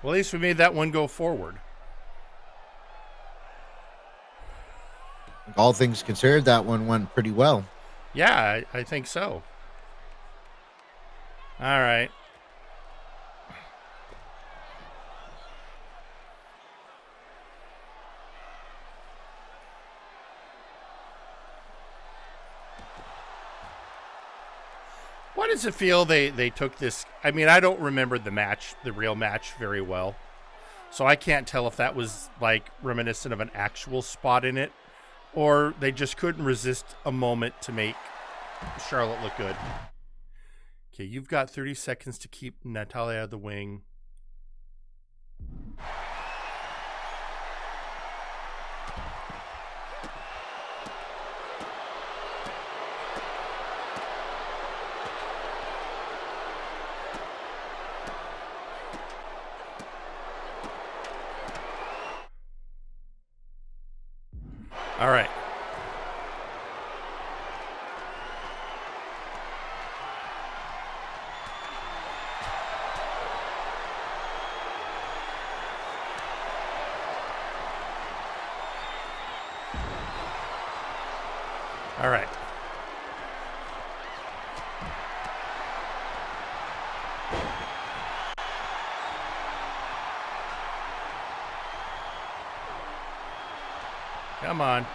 Well, at least we made that one go forward. All things considered, that one went pretty well. Yeah, I think so. All right. Why does it feel they took this? I mean, I don't remember the real match very well. So I can't tell if that was like reminiscent of an actual spot in it, or they just couldn't resist a moment to make Charlotte look good. Okay, you've got 30 seconds to keep Natalya out of the wing. All right. All right. Come on.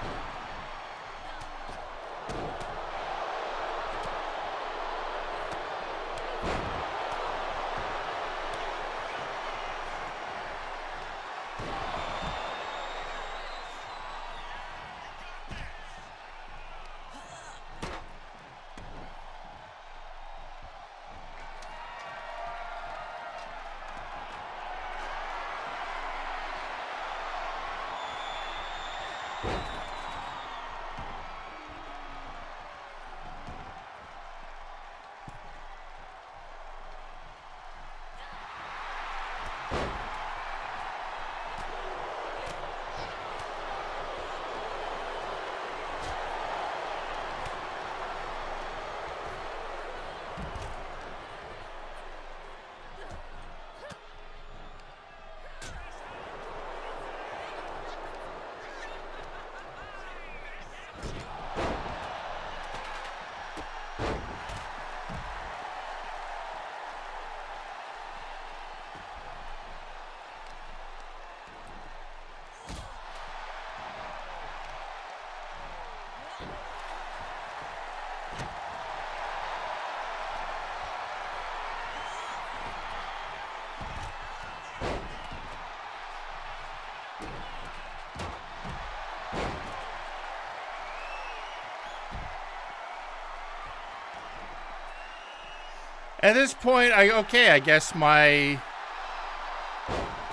At this point, I guess my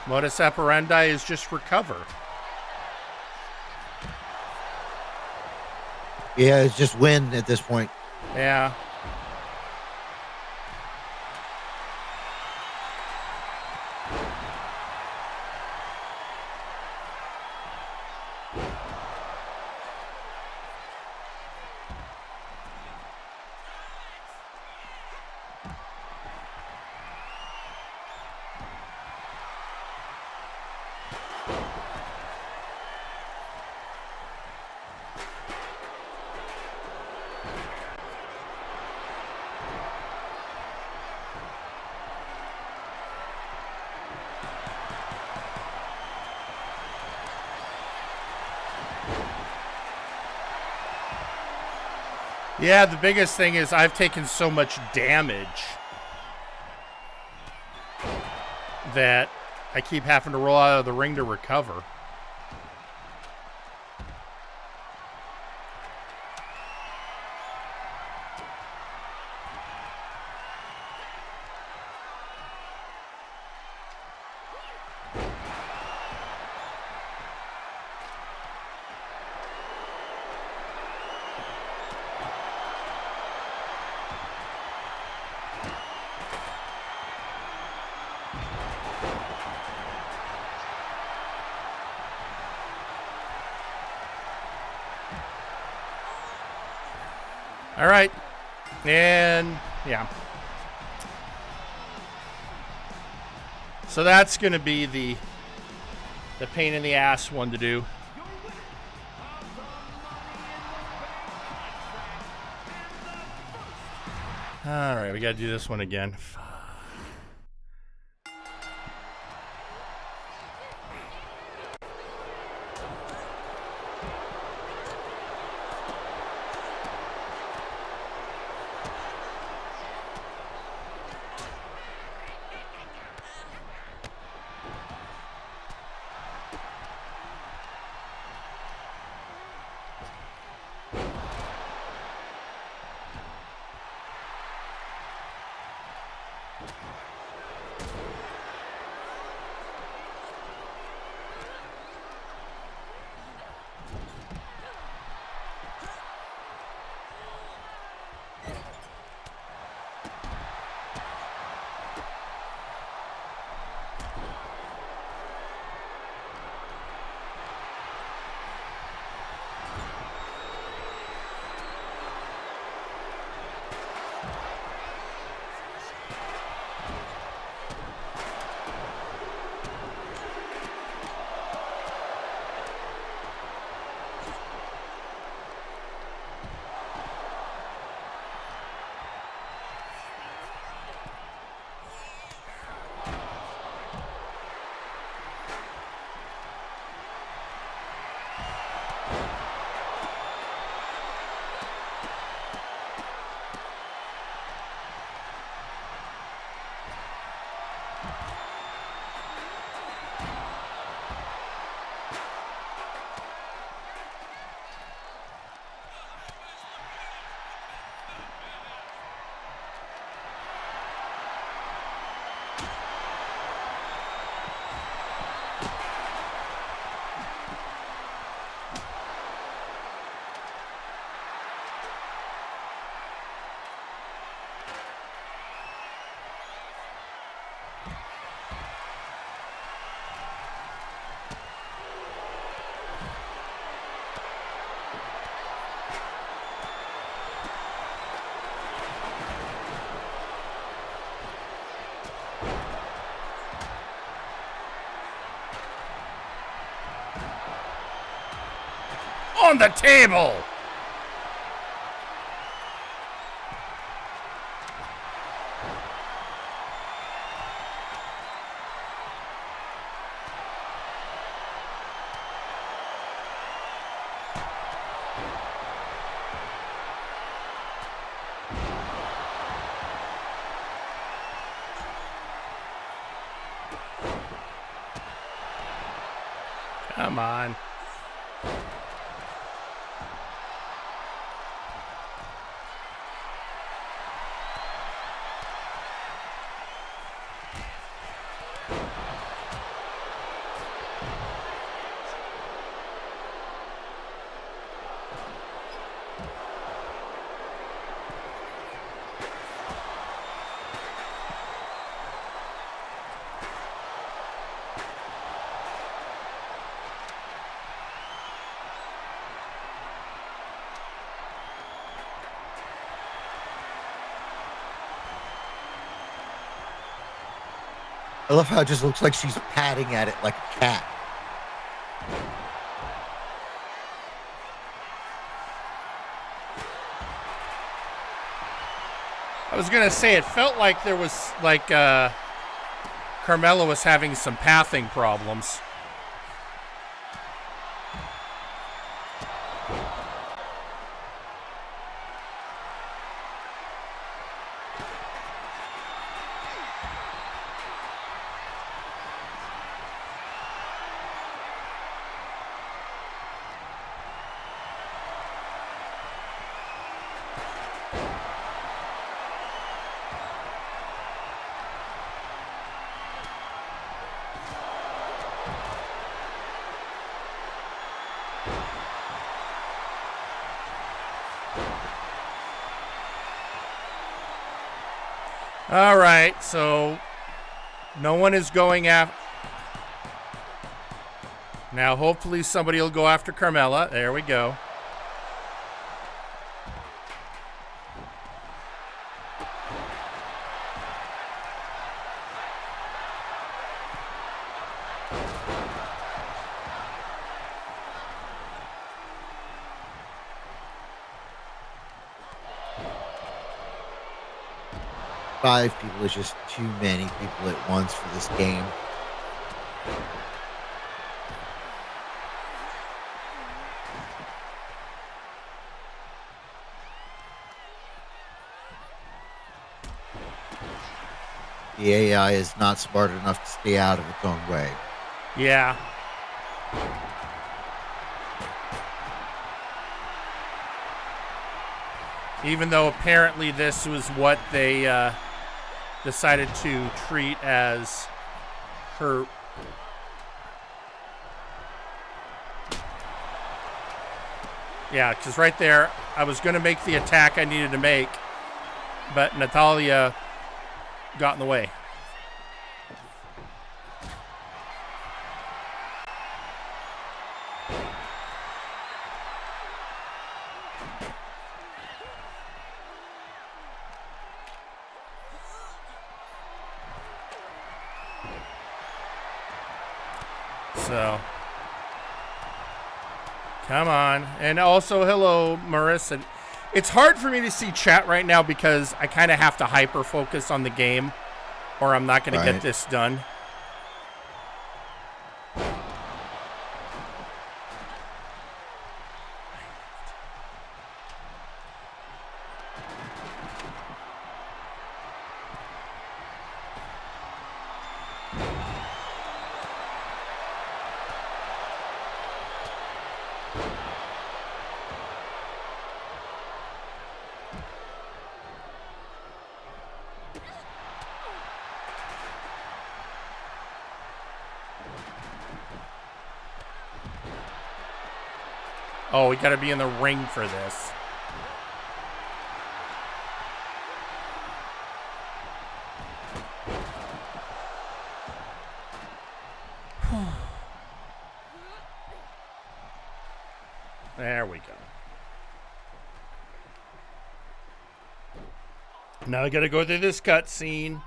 modus operandi is just recover. Yeah, it's just win at this point. Yeah. Yeah, the biggest thing is I've taken so much damage that I keep having to roll out of the ring to recover. All right. And, yeah. So that's going to be the pain in the ass one to do. All right, we got to do this one again. On the table! Come on. I love how it just looks like she's patting at it like a cat. I was going to say, it felt like there was, like, Carmella was having some pathing problems. All right, so no one is going after. Now, hopefully somebody will go after Carmella. There we go. 5 people is just too many people at once for this game. The AI is not smart enough to stay out of its own way. Yeah. Even though apparently this was what they decided to treat as her. Yeah, because right there, I was going to make the attack I needed to make, but Natalia got in the way. So, come on. And also, hello, Marissa. It's hard for me to see chat right now because I kind of have to hyper focus on the game or I'm not going to get this done. Oh, we got to be in the ring for this. There we go. Now I got to go through this cutscene.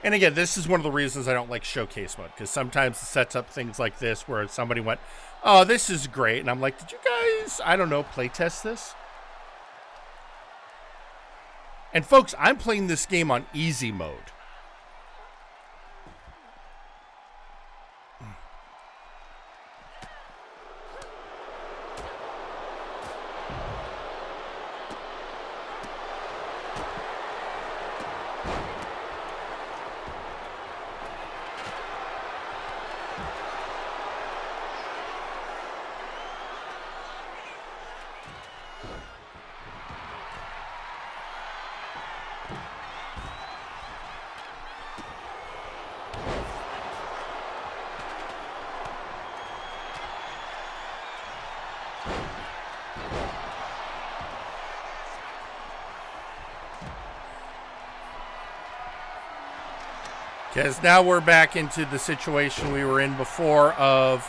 And again, this is one of the reasons I don't like showcase mode, because sometimes it sets up things like this where somebody went, oh, this is great. And I'm like, did you guys, I don't know, play test this? And folks, I'm playing this game on easy mode. Because now we're back into the situation we were in before of,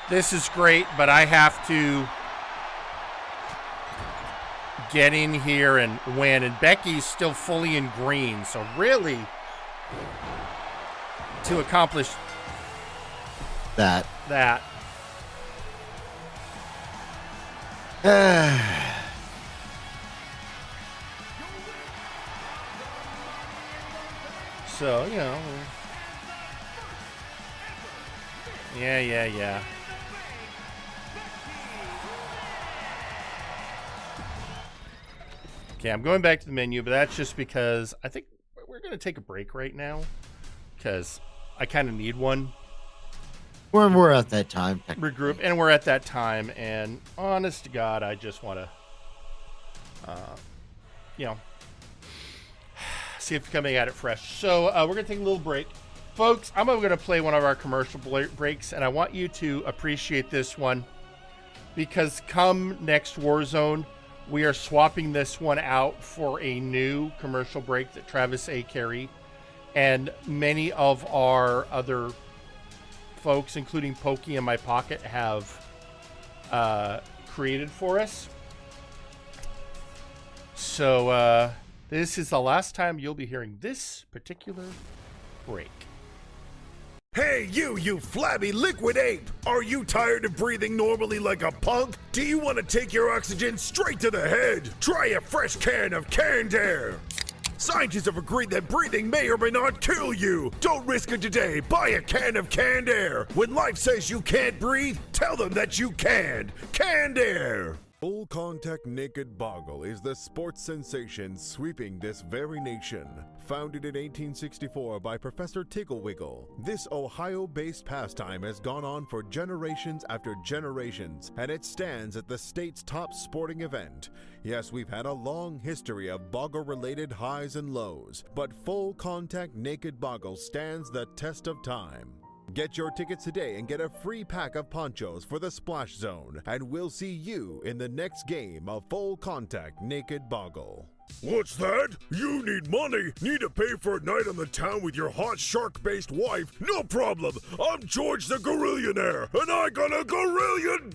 this is great, but I have to get in here and win. And Becky's still fully in green. So really, to accomplish that. So, you know. Yeah. Okay, I'm going back to the menu, but that's just because I think we're going to take a break right now. Because I kind of need one. We're at that time. Regroup, and we're at that time. And honest to God, I just want to, see if you're coming at it fresh. So we're going to take a little break. Folks, I'm going to play one of our commercial breaks, and I want you to appreciate this one because come next Warzone, we are swapping this one out for a new commercial break that Travis A. Carey and many of our other folks, including Pokey in My Pocket, have created for us. So this is the last time you'll be hearing this particular break. Hey, you flabby liquid ape! Are you tired of breathing normally like a punk? Do you want to take your oxygen straight to the head? Try a fresh can of canned air! Scientists have agreed that breathing may or may not kill you! Don't risk it today! Buy a can of canned air! When life says you can't breathe, tell them that you can! Canned air! Full Contact Naked Boggle is the sports sensation sweeping this very nation. Founded in 1864 by Professor Tigglewiggle, this Ohio-based pastime has gone on for generations after generations, and it stands at the state's top sporting event. Yes, we've had a long history of boggle-related highs and lows, but Full Contact Naked Boggle stands the test of time. Get your tickets today and get a free pack of ponchos for the Splash Zone, and we'll see you in the next game of Full Contact Naked Boggle. What's that? You need money? Need to pay for a night on the town with your hot shark-based wife? No problem! I'm George the Gorillionaire, and I got $1 gorillion!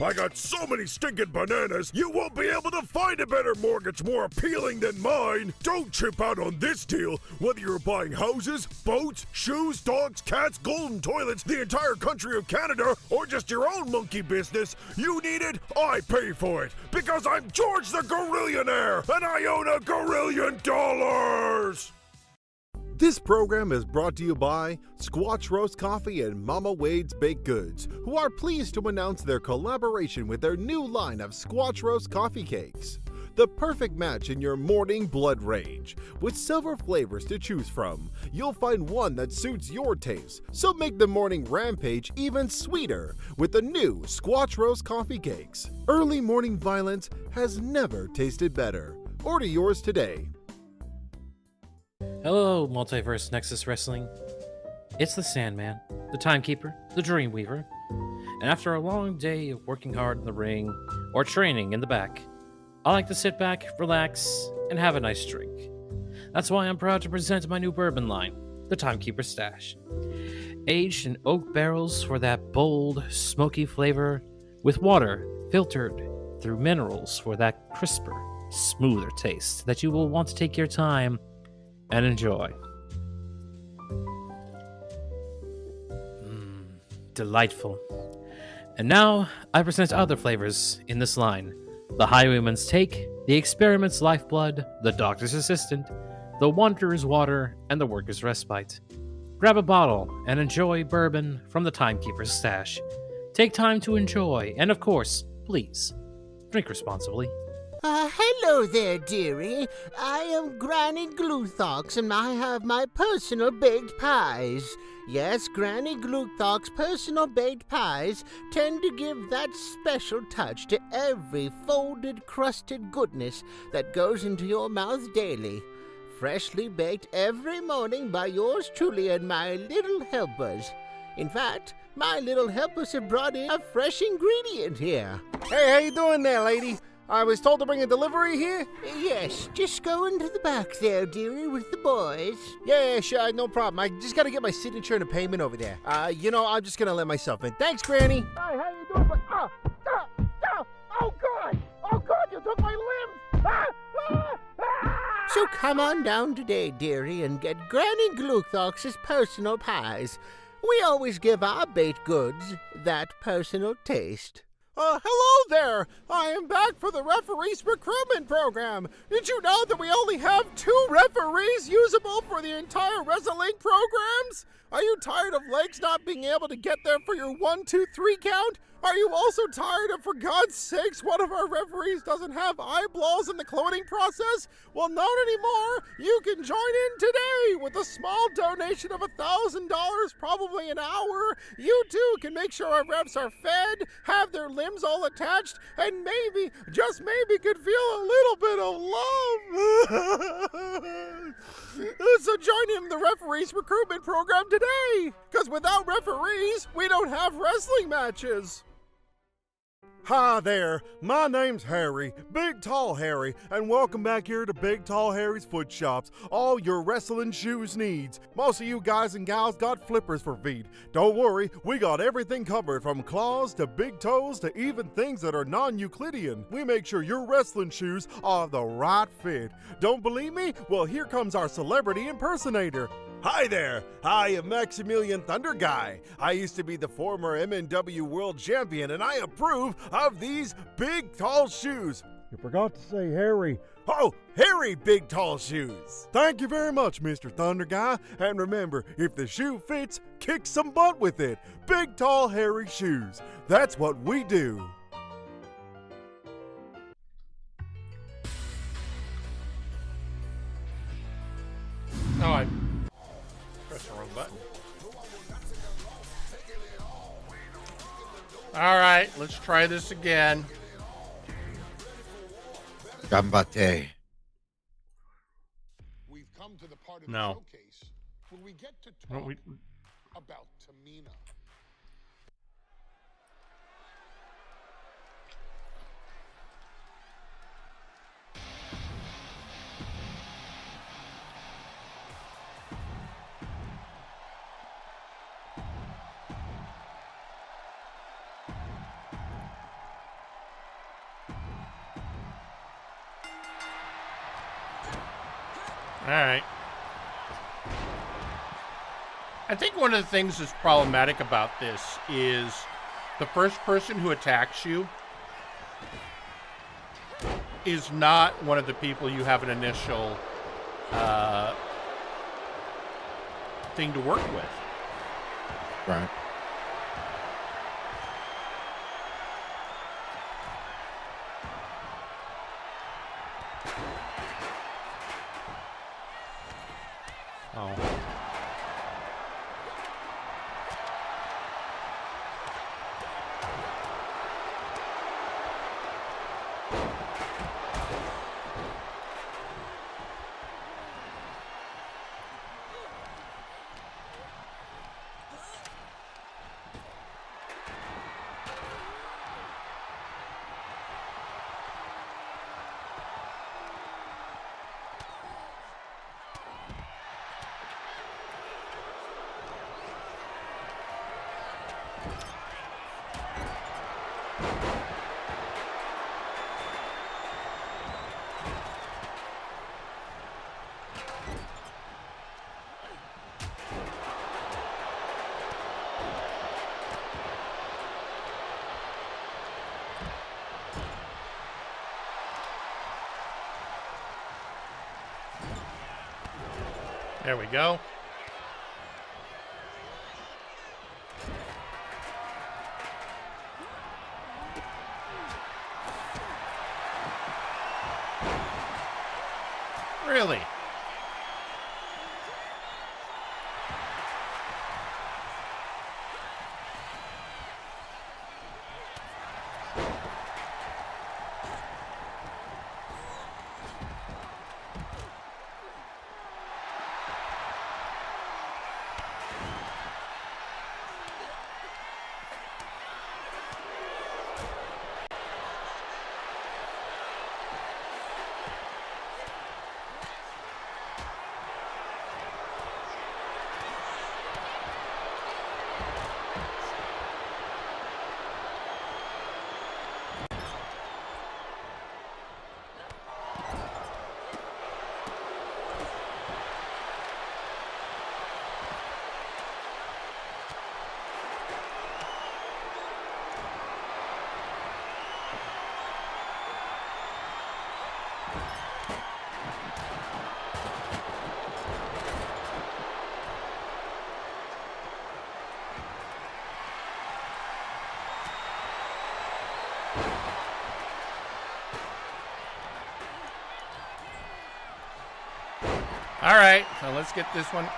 I got so many stinking bananas, you won't be able to find a better mortgage more appealing than mine! Don't chip out on this deal! Whether you're buying houses, boats, shoes, dogs, cats, golden toilets, the entire country of Canada, or just your own monkey business, you need it, I pay for it! Because I'm George the Gorillionaire! And I own $1 gorillion! This program is brought to you by Squatch Roast Coffee and Mama Wade's Baked Goods, who are pleased to announce their collaboration with their new line of Squatch Roast Coffee Cakes. The perfect match in your morning blood rage. With several flavors to choose from, you'll find one that suits your taste, so make the morning rampage even sweeter with the new Squatch Roast Coffee Cakes. Early morning violence has never tasted better. Order yours today. Hello, Multiverse Nexus Wrestling. It's the Sandman, the Timekeeper, the Dreamweaver, and after a long day of working hard in the ring or training in the back, I like to sit back, relax, and have a nice drink. That's why I'm proud to present my new bourbon line, the Timekeeper Stash. Aged in oak barrels for that bold, smoky flavor, with water filtered through minerals for that crisper, smoother taste that you will want to take your time and enjoy. Delightful. And now, I present other flavors in this line. The Highwayman's Take, the Experiment's Lifeblood, the Doctor's Assistant, the Wanderer's Water, and the Worker's Respite. Grab a bottle and enjoy bourbon from the Timekeeper's Stash. Take time to enjoy, and of course, please, drink responsibly. Hello there, dearie. I am Granny Gluthox, and I have my personal baked pies. Yes, Granny Gluthox's personal baked pies tend to give that special touch to every folded, crusted goodness that goes into your mouth daily. Freshly baked every morning by yours truly and my little helpers. In fact, my little helpers have brought in a fresh ingredient here. Hey, how you doing there, lady? I was told to bring a delivery here? Yes, just go into the back there, dearie, with the boys. Yeah, sure, no problem. I just gotta get my signature and a payment over there. I'm just gonna let myself in. Thanks, Granny. Hi, how you doing? Oh, God! Oh, God, you took my limbs! So come on down today, dearie, and get Granny Gluthox's personal pies. We always give our baked goods that personal taste. Hello there! I am back for the referees recruitment program. Did you know that we only have 2 referees usable for the entire wrestling programs? Are you tired of legs not being able to get there for your 1, 2, 3 count? Are you also tired of, for God's sakes, one of our referees doesn't have eyeballs in the cloning process? Well, not anymore. You can join in today with a small donation of $1,000, probably an hour. You too can make sure our refs are fed, have their limbs all attached, and maybe, just maybe, could feel a little bit of love. So join in the referees recruitment program today, because without referees, we don't have wrestling matches. Hi there, my name's Harry, Big Tall Harry, and welcome back here to Big Tall Harry's Foot Shops. All your wrestling shoes needs. Most of you guys and gals got flippers for feet. Don't worry, we got everything covered from claws to big toes to even things that are non-Euclidean. We make sure your wrestling shoes are the right fit. Don't believe me? Well, here comes our celebrity impersonator. Hi there, I am Maximilian Thunder Guy. I used to be the former MNW World Champion, and I approve of these big tall shoes. You forgot to say Harry. Oh, Harry Big Tall Shoes. Thank you very much, Mr. Thunder Guy. And remember, if the shoe fits, kick some butt with it. Big Tall Harry Shoes. That's what we do. Oh, I pressed the wrong button. All right, let's try this again. Gambate. We've come to the part of No. the showcase where we get to Well, talk we- about Tamina. All right. I think one of the things that's problematic about this is the first person who attacks you is not one of the people you have an initial thing to work with. Right. Oh. There we go. Really? All right, so let's get this one.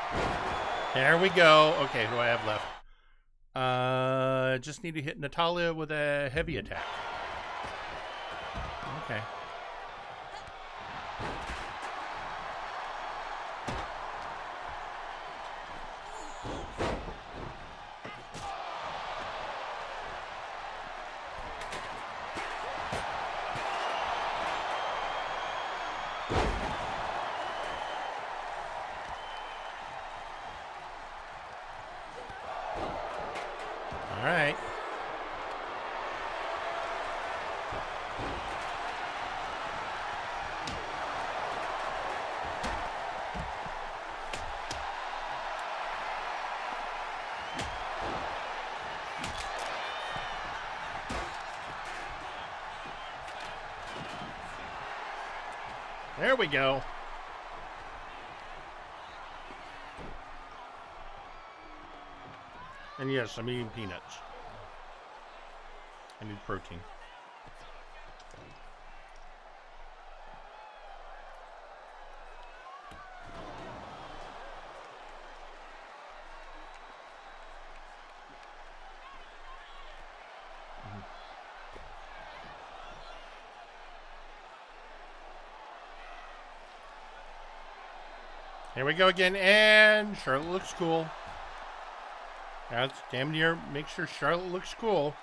There we go. Okay, who do I have left? Just need to hit Natalia with a heavy attack. Okay. There we go. And yes, I'm eating peanuts. I need protein. Here we go again, and Charlotte looks cool. That's damn near make sure Charlotte looks cool.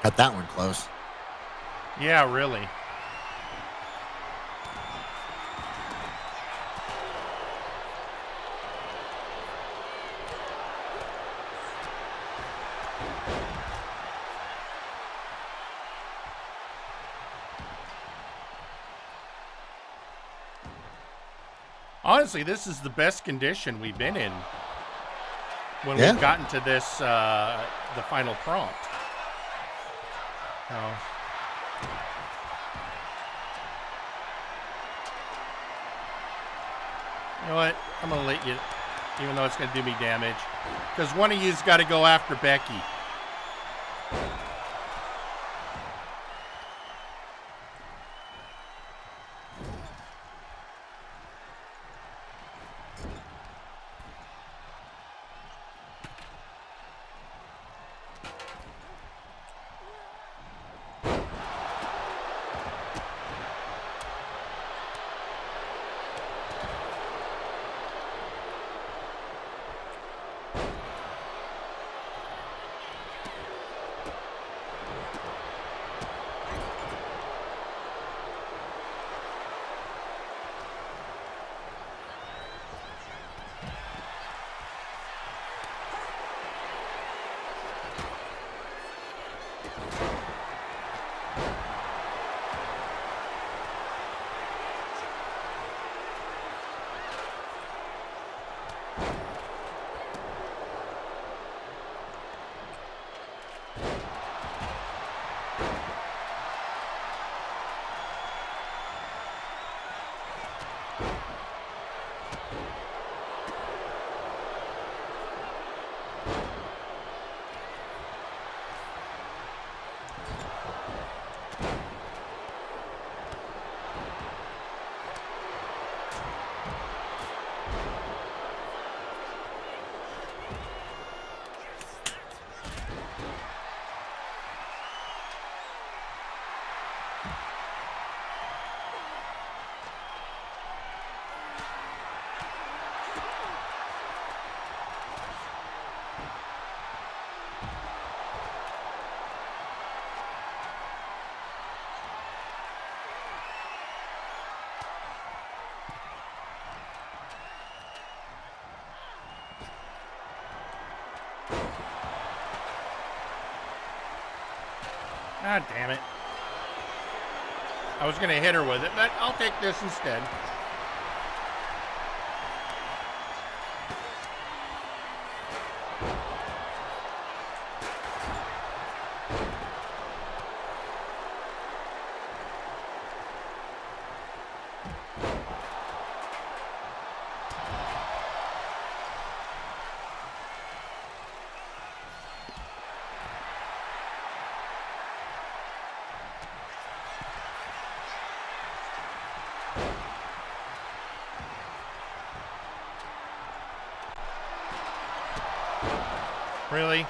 Cut that one close. Yeah, really. Honestly, this is the best condition we've been in when we've gotten to this, the final prompt. Oh. You know what? I'm going to let you, even though it's going to do me damage. Because one of you's got to go after Becky. God damn it. I was going to hit her with it, but I'll take this instead. Really?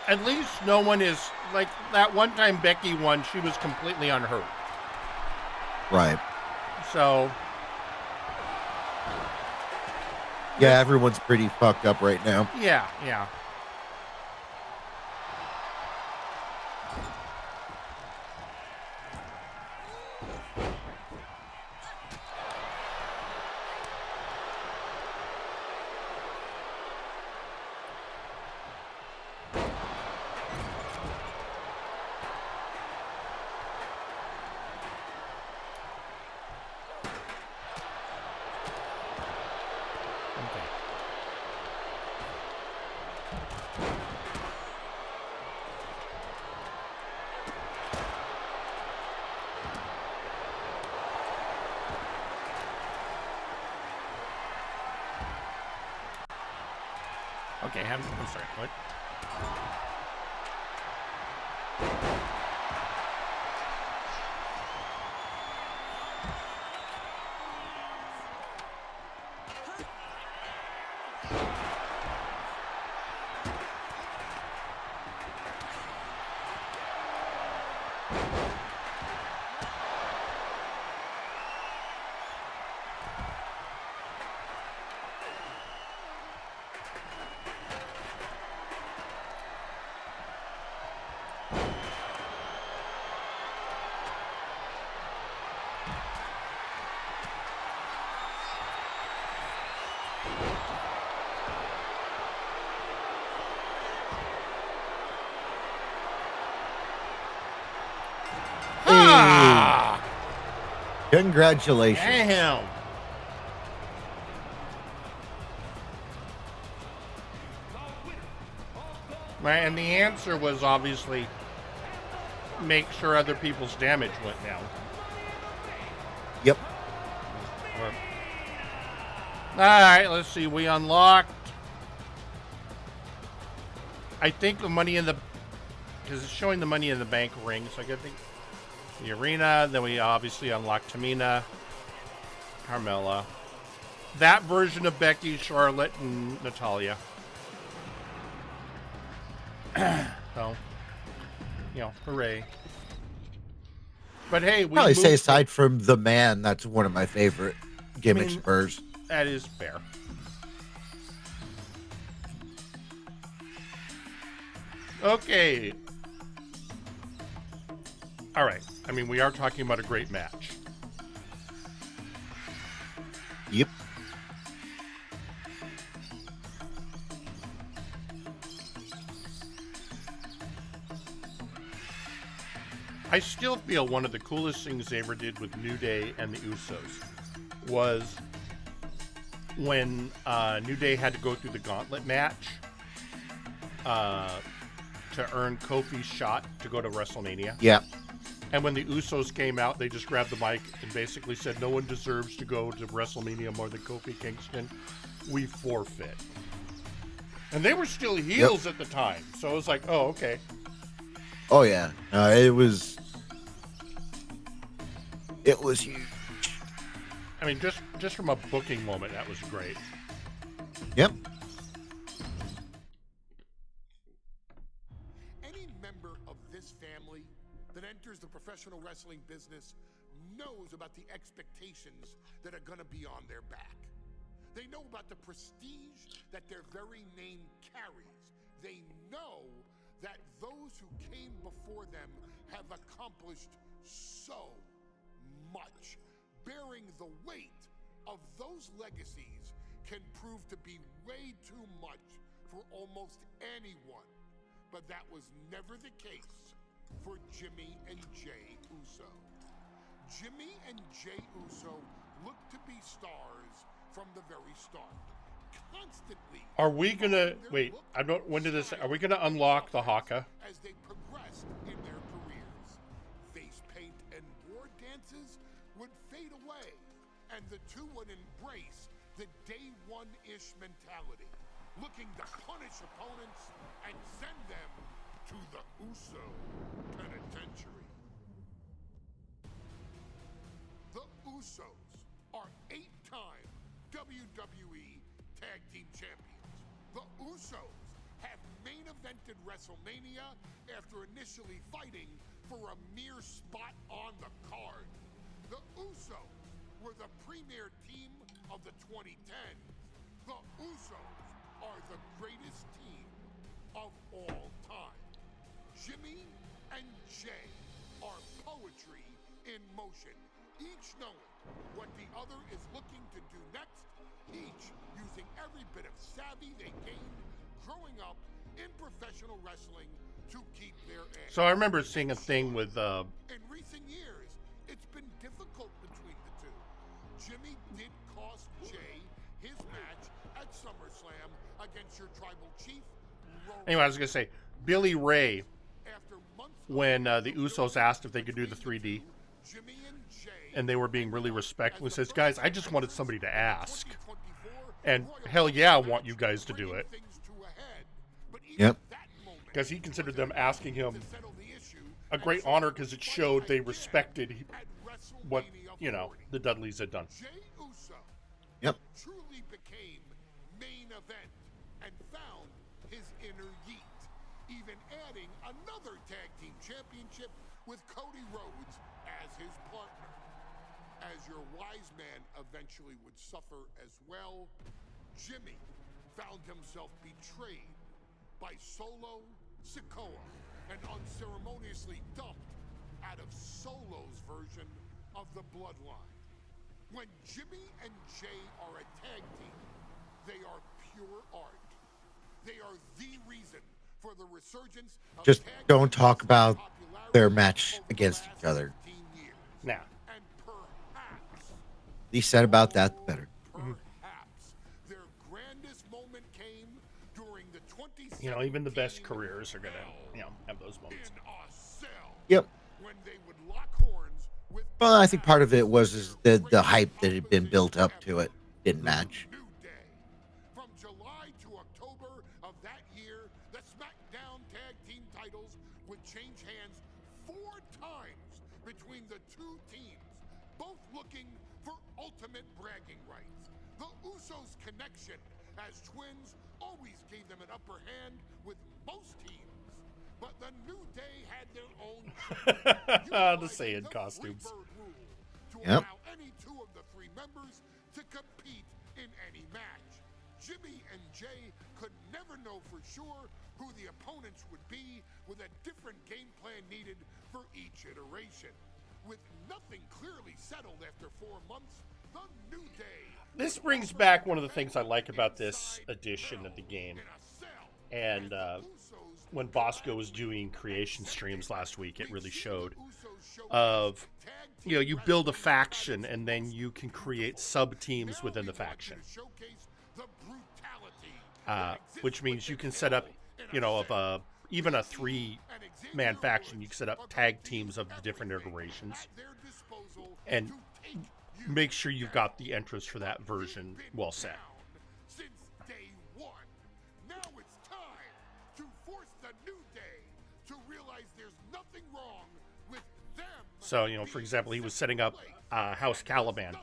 At least no one is, like, that one time Becky won, she was completely unhurt. Right. So. Yeah, everyone's pretty fucked up right now. Yeah, yeah. Okay, I'm sorry, what? Ah! Congratulations. Damn. Right, and the answer was obviously make sure other people's damage went down. Yep. All right, let's see. We unlocked. I think the money in the, because it's showing the money in the bank ring, so I think the arena. Then we obviously unlocked Tamina, Carmella, that version of Becky, Charlotte, and Natalya. So, hooray! But hey, we Probably say moved- aside from the man, that's one of my favorite gimmicks of hers. That is fair. Okay. All right. I mean, we are talking about a great match. Yep. I still feel one of the coolest things they ever did with New Day and the Usos was when New Day had to go through the gauntlet match to earn Kofi's shot to go to WrestleMania. Yeah. And when the Usos came out, they just grabbed the mic and basically said, no one deserves to go to WrestleMania more than Kofi Kingston. We forfeit. And they were still heels at the time. So it was like, oh, okay. Oh, yeah. It was huge. I mean, just from a booking moment, that was great. Yep. Any member of this family that enters the professional wrestling business knows about the expectations that are going to be on their back. They know about the prestige that their very name carries. They know that those who came before them have accomplished so much. Bearing the weight of those legacies can prove to be way too much for almost anyone. But that was never the case for Jimmy and Jay Uso. Jimmy and Jay Uso look to be stars from the very start. Constantly. Are we gonna wait? I don't. When did this? Are we gonna unlock the Haka? As they progressed in their careers, face paint and war dances would fade away, and the two would embrace the day one-ish mentality, looking to punish opponents and send them to the Uso penitentiary. The Usos are 8-time WWE Tag Team Champions. The Usos have main evented WrestleMania after initially fighting for a mere spot on the card. The Usos were the premier team of the 2010s. The Usos are the greatest team of all time. Jimmy and Jay are poetry in motion, each knowing what the other is looking to do next, each using every bit of savvy they gained growing up in professional wrestling to keep their edge. So I remember seeing a thing with In recent years, it's been difficult between the two. Jimmy did cost Jay his match at SummerSlam against your tribal chief. anyway, I was gonna say Billy Ray, After months when the Usos asked if they could do the 3D, Jimmy and Jay and they were being really respectful, he says, "Guys, I just wanted somebody to ask, and hell yeah, I want you guys to do it." Yep. Because he considered them asking him a great honor because it showed they respected what, you know, the Dudleys had done. Jay Uso Yep. truly became main event and found his inner yeet, even adding another tag team championship with Cody Rhodes as his partner. As your wise man eventually would suffer as well, Jimmy found himself betrayed by Solo Sikoa and unceremoniously dumped out of Solo's version of the bloodline. When Jimmy and Jay are a tag team, they are pure art. They are the reason for the resurgence of Just tag don't team talk about popularity their match over the against last each other. 15 years. Now, And perhaps The least said about that, the better. Perhaps their grandest moment came during the 2017 you know, even the best careers are gonna, you know, have those moments. in a cell Yep. when they would lock horns with Well, I think part of it was is the hype that had been built up to it didn't match. New Day. From July to October of that year, the SmackDown Tag Team titles would change hands 4 times between the two teams, both looking for ultimate bragging rights. The Usos' connection as twins always gave them an upper hand with most teams, but the New Day had their own The Saiyan the costumes. Freebird rule to Yep. allow any two of the 3 members to compete in any match. Jimmy and Jay could never know for sure who the opponents would be, with a different game plan needed for each iteration. With nothing clearly settled after 4 months, the New Day This brings back one of the things I like about this edition of the game. in a cell. And when Bosco was doing creation streams last week, it really showed of, you know, you build a faction and then you can create sub teams within the faction, which means you can set up, you know, of even a 3-man faction, you can set up tag teams of the different iterations and make sure you've got the entrance for that version well set. Since day 1, now it's time to force the New Day to realize there's nothing wrong with them. So, you know, for example, he was setting up House Caliban,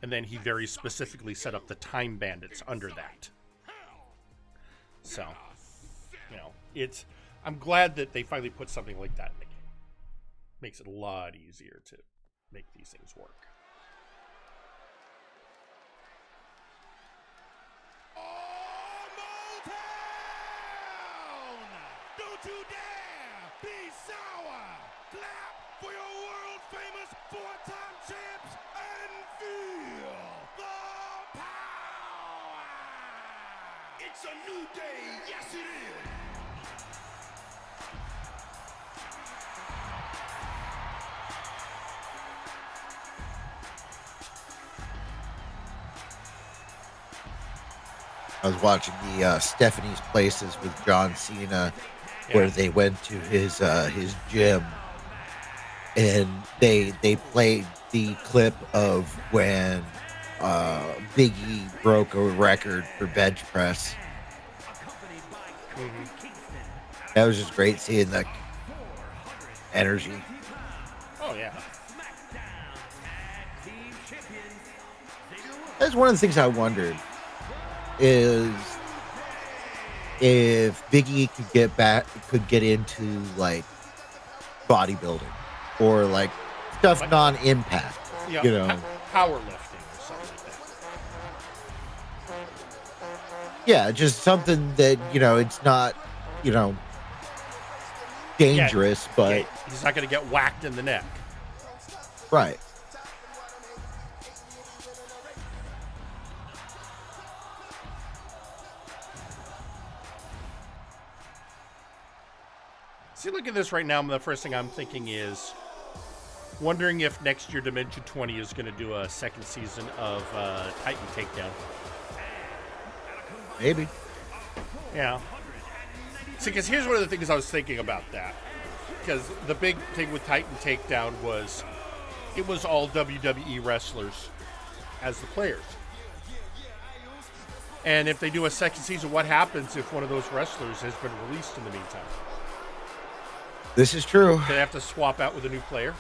and then he very specifically set up the Time Bandits under that. So, you know, I'm glad that they finally put something like that in the game. Makes it a lot easier to make these things work. Don't you dare be sour! Clap for your world famous 4-time champs and feel the power! It's a new day, yes it is! I was watching the Stephanie's Places with John Cena, where they went to his gym, and they played the clip of when Big E broke a record for bench press. That was just great seeing that energy. Oh, yeah. That's one of the things I wondered is if Biggie could get into like bodybuilding or like stuff Like- non-impact, Yeah, you know. powerlifting or something like that. Yeah, just something that, it's not, dangerous, but Yeah, he's not going to get whacked in the neck. right. See, look at this right now. The first thing I'm thinking is wondering if next year Dimension 20 is going to do a second season of Titan Takedown. Maybe. Yeah. See, because here's one of the things I was thinking about that. Because the big thing with Titan Takedown was it was all WWE wrestlers as the players. And if they do a second season, what happens if one of those wrestlers has been released in the meantime? This is true. Do they have to swap out with a new player?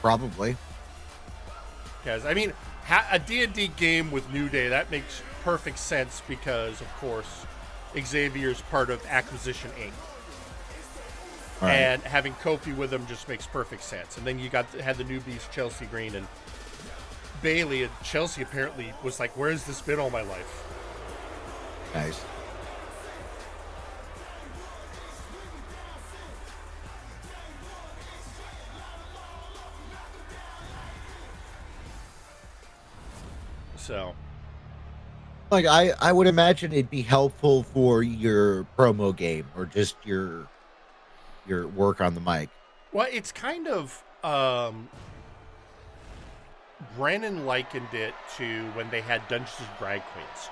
Probably. Because, I mean, a D&D game with New Day, that makes perfect sense because, of course, Xavier's part of Acquisition Inc. Right. And having Kofi with him just makes perfect sense. And then you had the newbies, Chelsea Green and Bailey, and Chelsea apparently was like, where has this been all my life? Nice. So, Like I would imagine it'd be helpful for your promo game or just your work on the mic. well, it's kind of, Brennan likened it to when they had Dungeons and Drag Queens.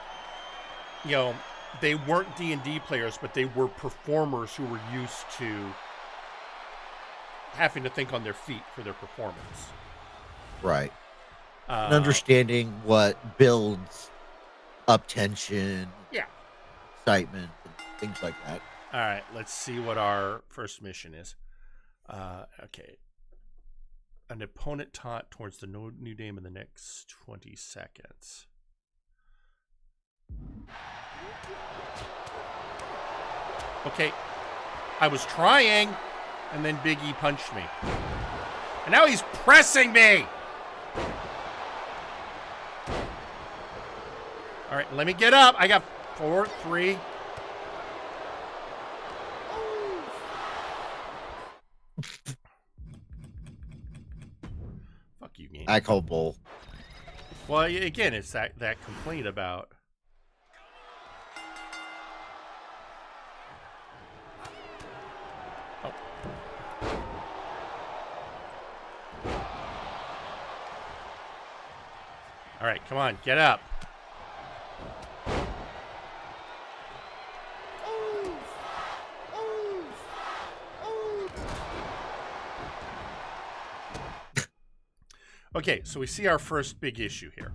You know, they weren't D&D players, but they were performers who were used to having to think on their feet for their performance. Right. And understanding what builds up tension, Yeah. excitement, and things like that. All right, let's see what our first mission is. Okay. An opponent taunt towards the new name in the next 20 seconds. Okay. I was trying, and then Big E punched me. And now he's pressing me! All right, let me get up. I got 4, 3. Fuck you, game. I call bull. Well, again, it's that complaint about. Oh. All right, come on, get up. Okay, so we see our first big issue here.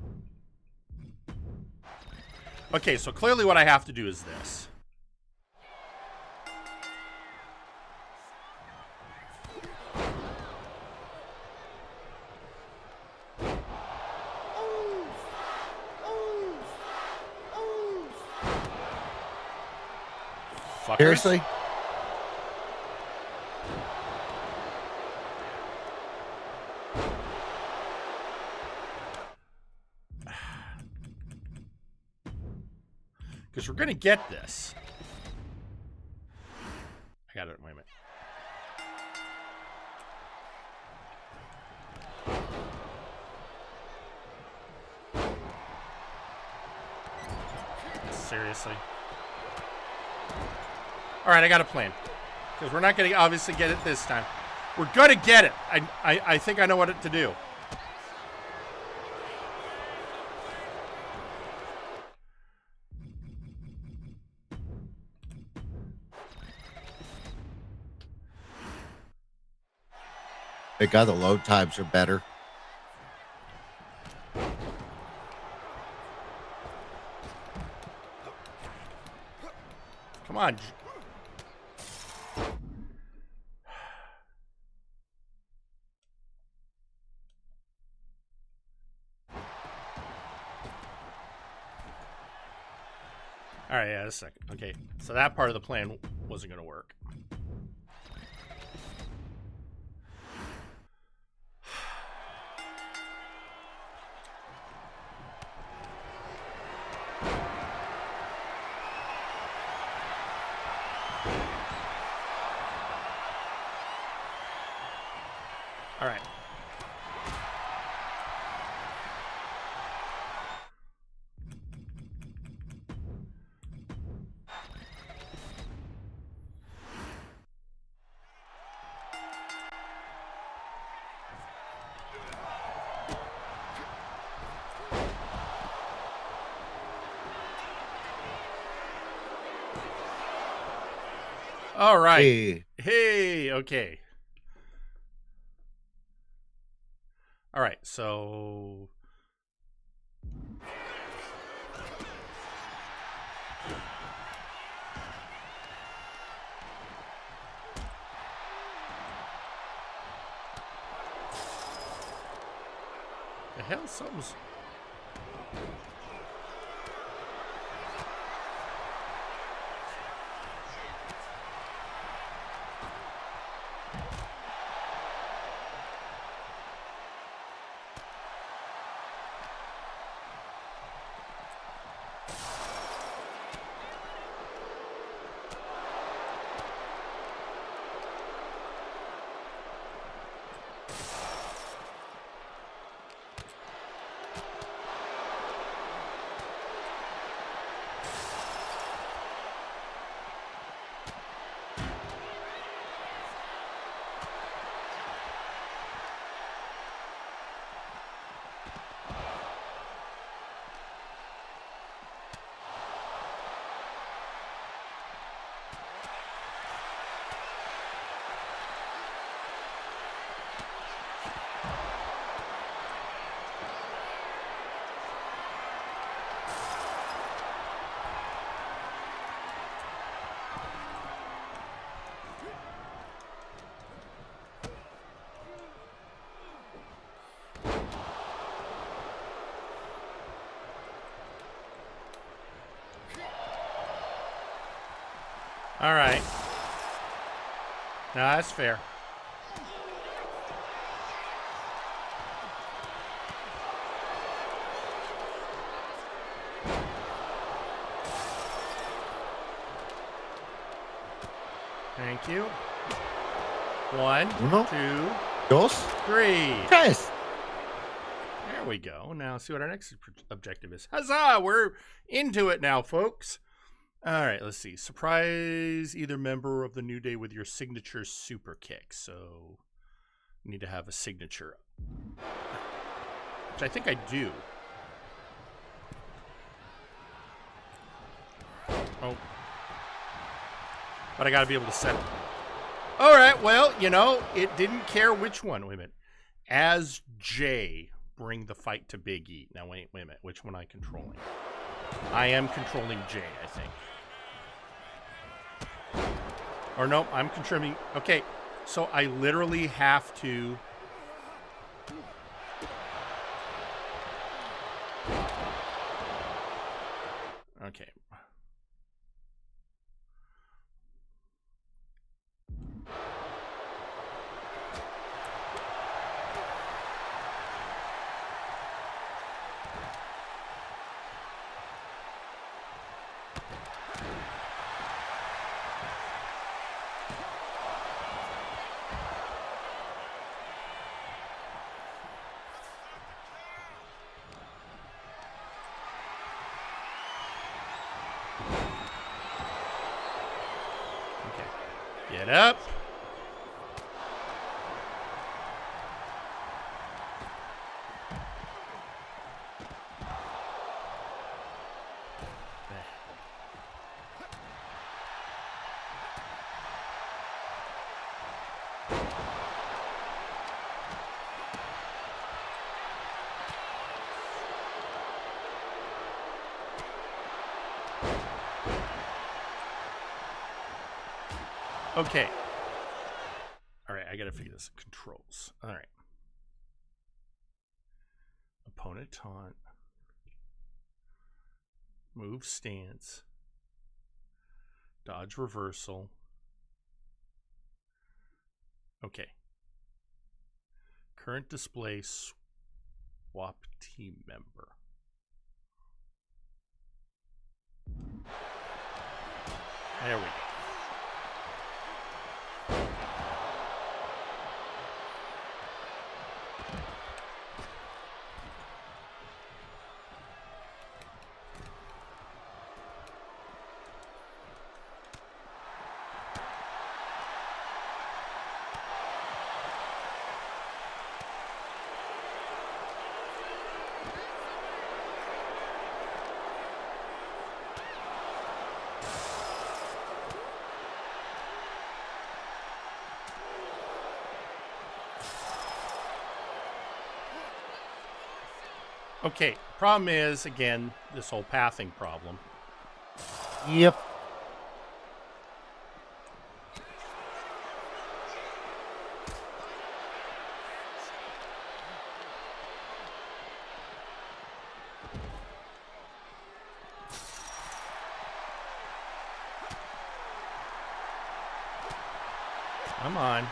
Okay, so clearly what I have to do is this. Fuckers. Seriously? Because we're going to get this. I got it. Wait a minute. Seriously. All right, I got a plan. Because we're not going to obviously get it this time. We're going to get it. I think I know what to do. Thank God the load times are better. Come on. All All right, yeah, a second. Okay, so that part of the plan wasn't going to work. All right. All right. Hey, okay. All right, so the hell, something's. All right. No, that's fair. Thank you. 1, 2, 2, 3. 3. There we go. Now see what our next objective is. Huzzah! We're into it now, folks. All right, let's see. Surprise either member of the New Day with your signature super kick. So, you need to have a signature, which I think I do. Oh. But I got to be able to set it. All right, well, you know, it didn't care which one. Wait a minute. As Jay, bring the fight to Big E. Now, wait a minute. Which one am I controlling? I am controlling Jay, I think. Or no, I'm contributing. Okay, so I literally have to. Okay. Get up. Okay. All right, I got to figure this. Controls. All right. Opponent taunt. Move stance. Dodge reversal. Okay. Current display swap team member. There we go. Okay, problem is, again, this whole pathing problem. Yep. Come on.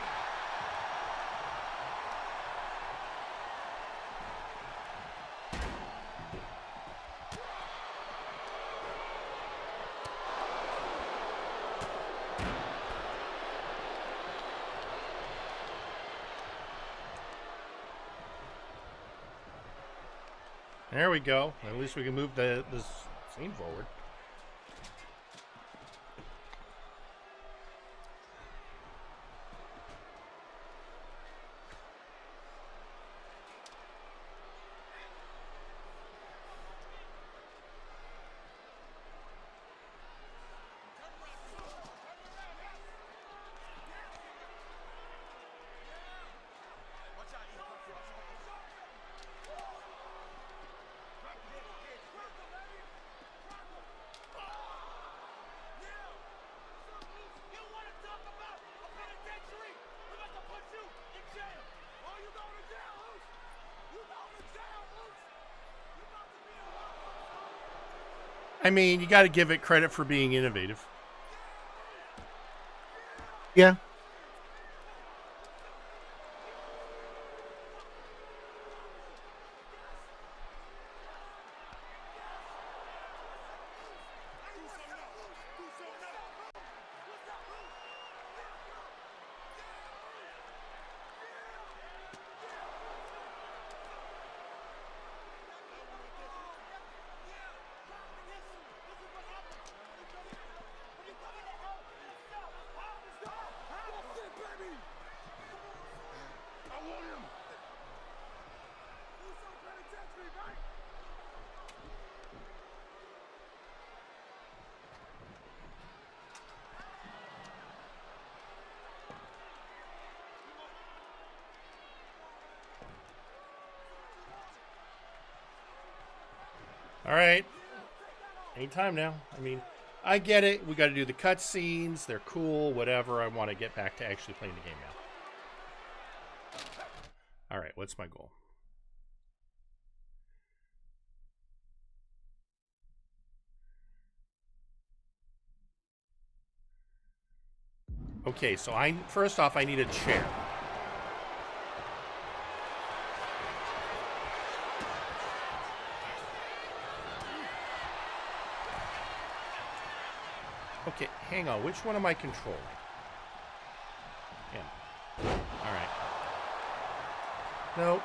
There we go. At least we can move this scene forward. I mean, you got to give it credit for being innovative. Yeah. All right. Anytime now. I mean, I get it. We got to do the cutscenes. They're cool, whatever. I want to get back to actually playing the game now. All right. What's my goal? Okay, so first off, I need a chair. Okay, hang on. Which one am I controlling? Him. All right. Nope.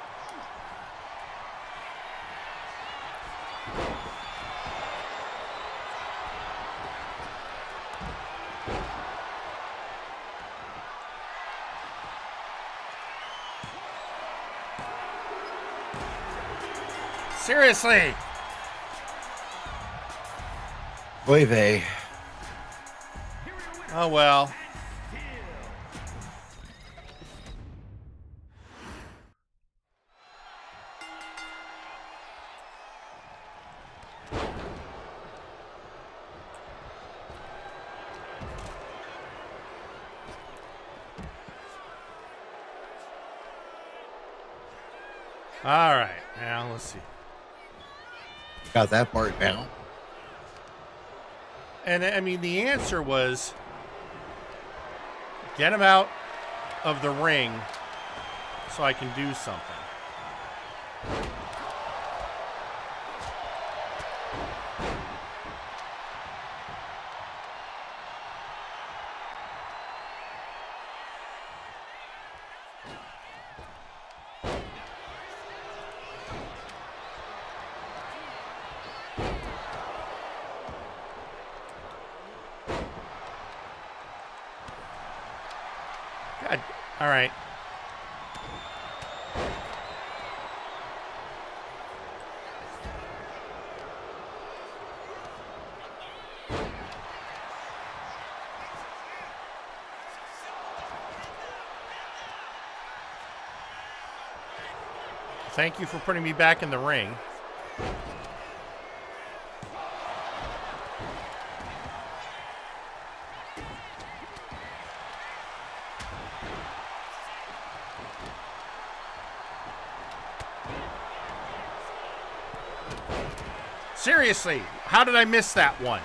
Seriously. Oy vey. Oh, well. All right. Now, let's see. Got that part down. And I mean, the answer was get him out of the ring so I can do something. God, all right. Thank you for putting me back in the ring. Seriously, how did I miss that one?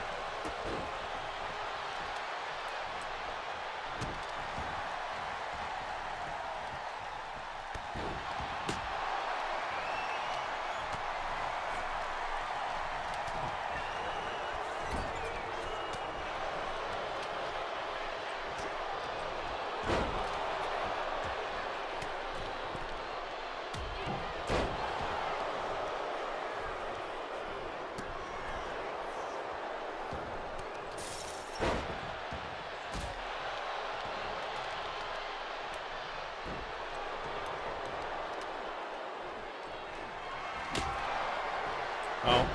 Oh.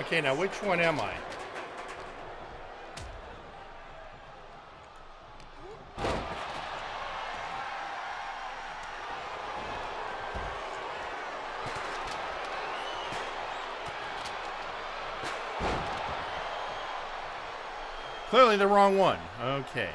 Okay, now which one am I? Clearly the wrong one. Okay.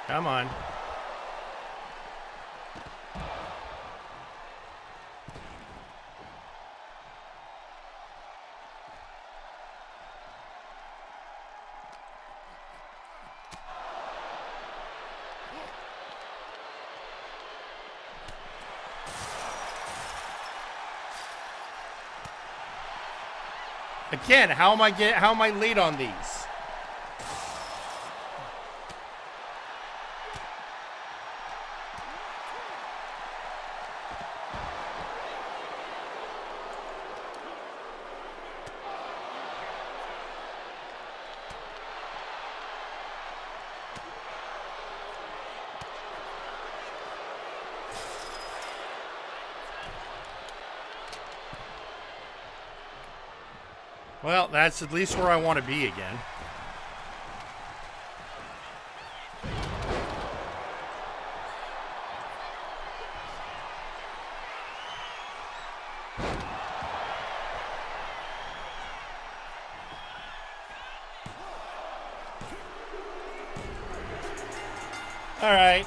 Come on. Again, how am I late on these? Well, that's at least where I want to be again. All right.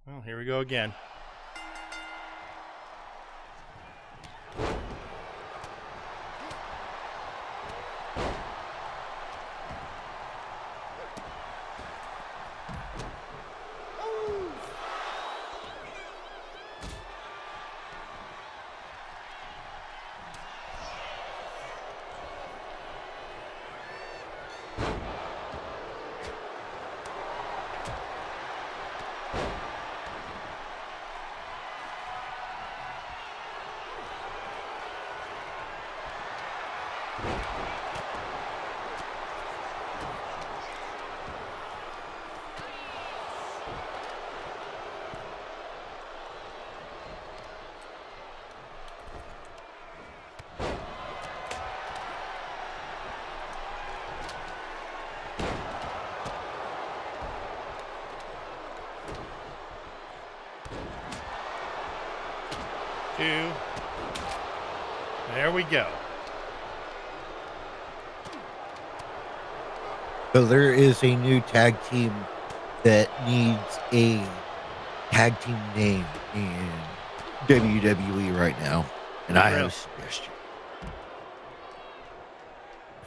Well, here we go again. Two. There we go. So there is a new tag team that needs a tag team name in WWE right now. And I have a suggestion.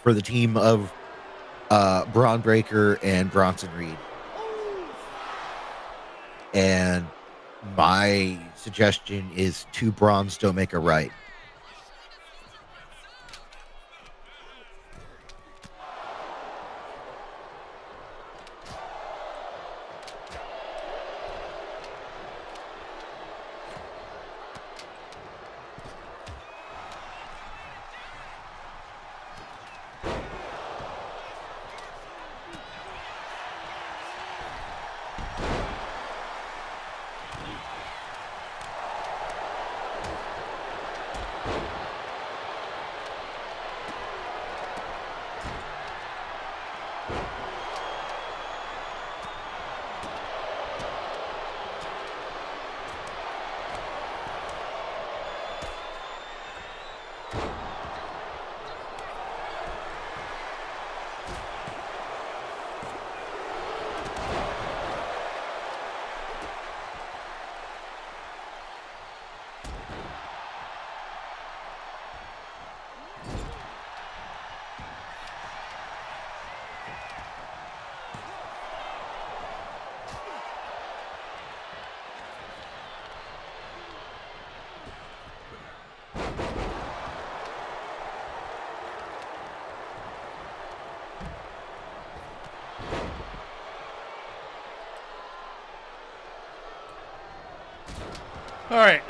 For the team of Braun Breaker and Bronson Reed. And my suggestion is two Brauns don't make a right. All right.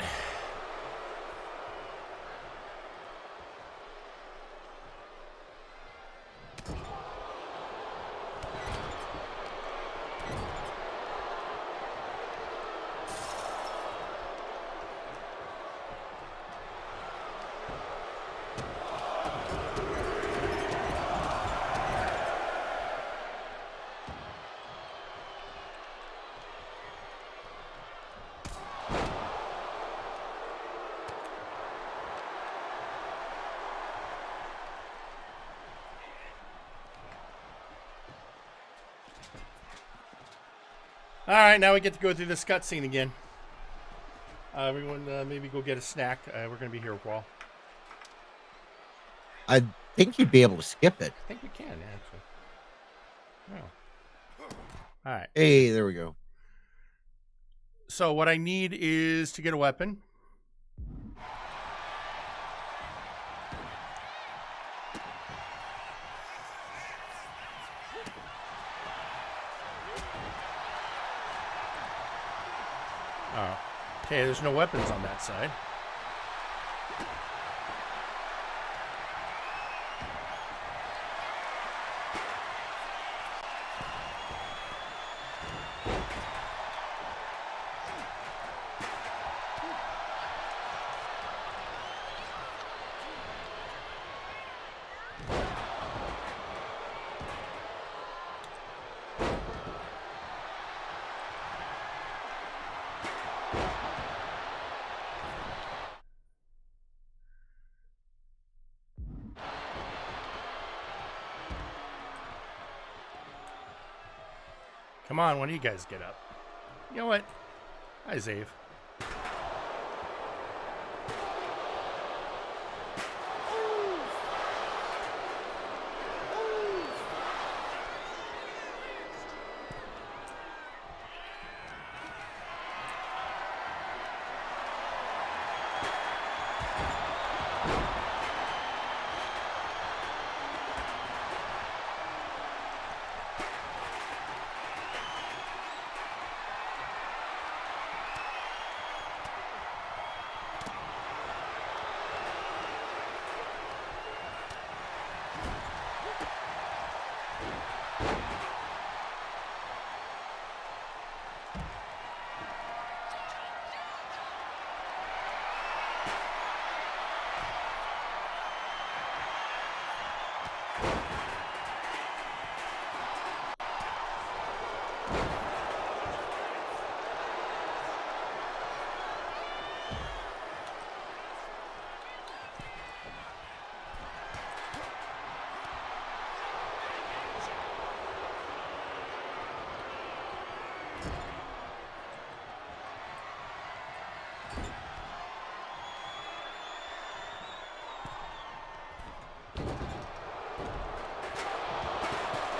All right, now we get to go through this cutscene again. Everyone, maybe go get a snack. We're going to be here a while. I think you'd be able to skip it. I think we can, actually. Oh. All right. Hey, there we go. So what I need is to get a weapon. Oh. Okay, there's no weapons on that side. Come on, one of you guys get up. You know what? Hi, Zave.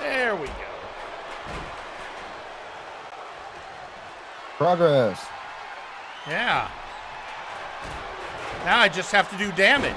There we go. Progress. Yeah. Now I just have to do damage.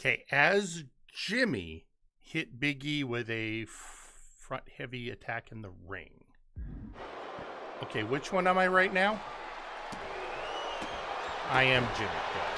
Okay, as Jimmy hit Big E with a front heavy attack in the ring. Okay, which one am I right now? I am Jimmy. Good.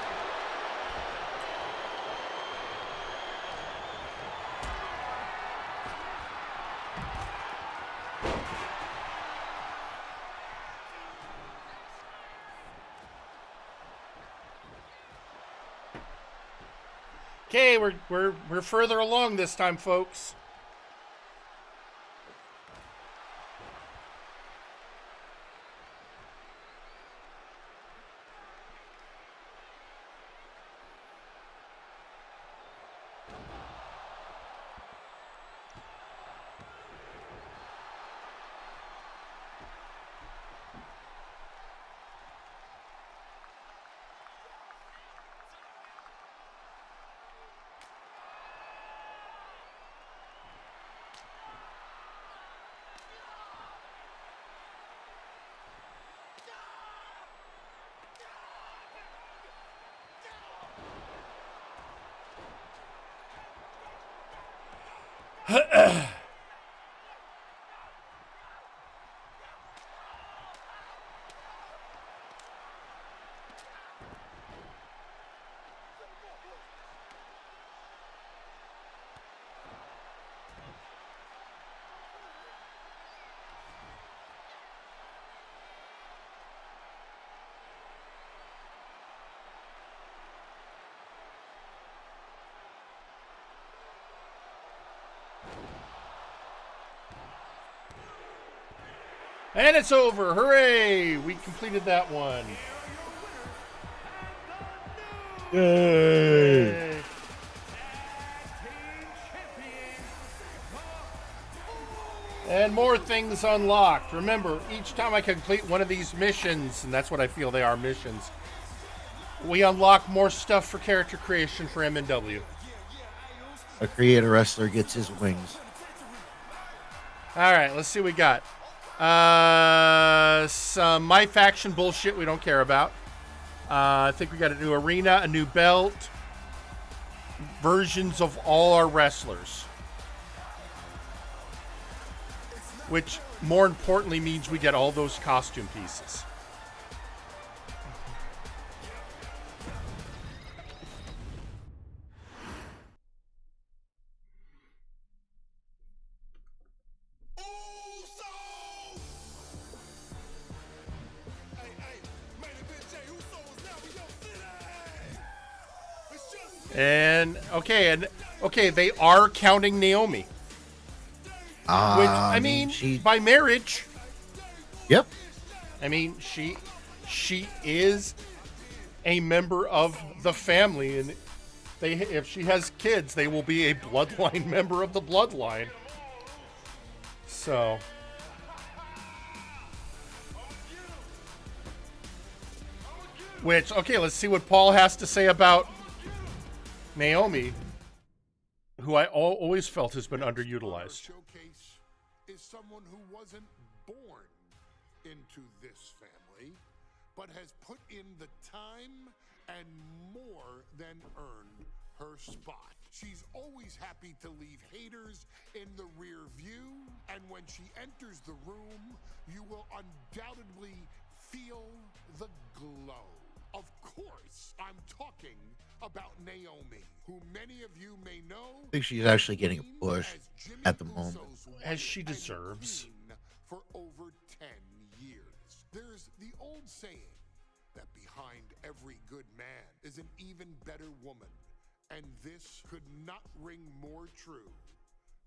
Okay, we're further along this time, folks. And it's over. Hooray! We completed that one. Yay! And more things unlocked. Remember, each time I complete one of these missions, and that's what I feel they are, missions, we unlock more stuff for character creation for MNW. A creator wrestler gets his wings. All right, let's see what we got. Some My Faction bullshit we don't care about. I think we got a new arena, a new belt, versions of all our wrestlers. Which, more importantly, means we get all those costume pieces. And okay, they are counting Naomi. Which I mean, she. by marriage. Yep. I mean, she is a member of the family, and if she has kids, they will be a bloodline member of the bloodline. So, okay, let's see what Paul has to say about Naomi, who I always felt has been underutilized. Showcase is someone who wasn't born into this family, but has put in the time and more than earned her spot. She's always happy to leave haters in the rear view, and when she enters the room, you will undoubtedly feel the glow. Of course, I'm talking about Naomi, who many of you may know. I think she's actually getting a push at the moment. As she deserves. For over 10 years. There's the old saying that behind every good man is an even better woman. And this could not ring more true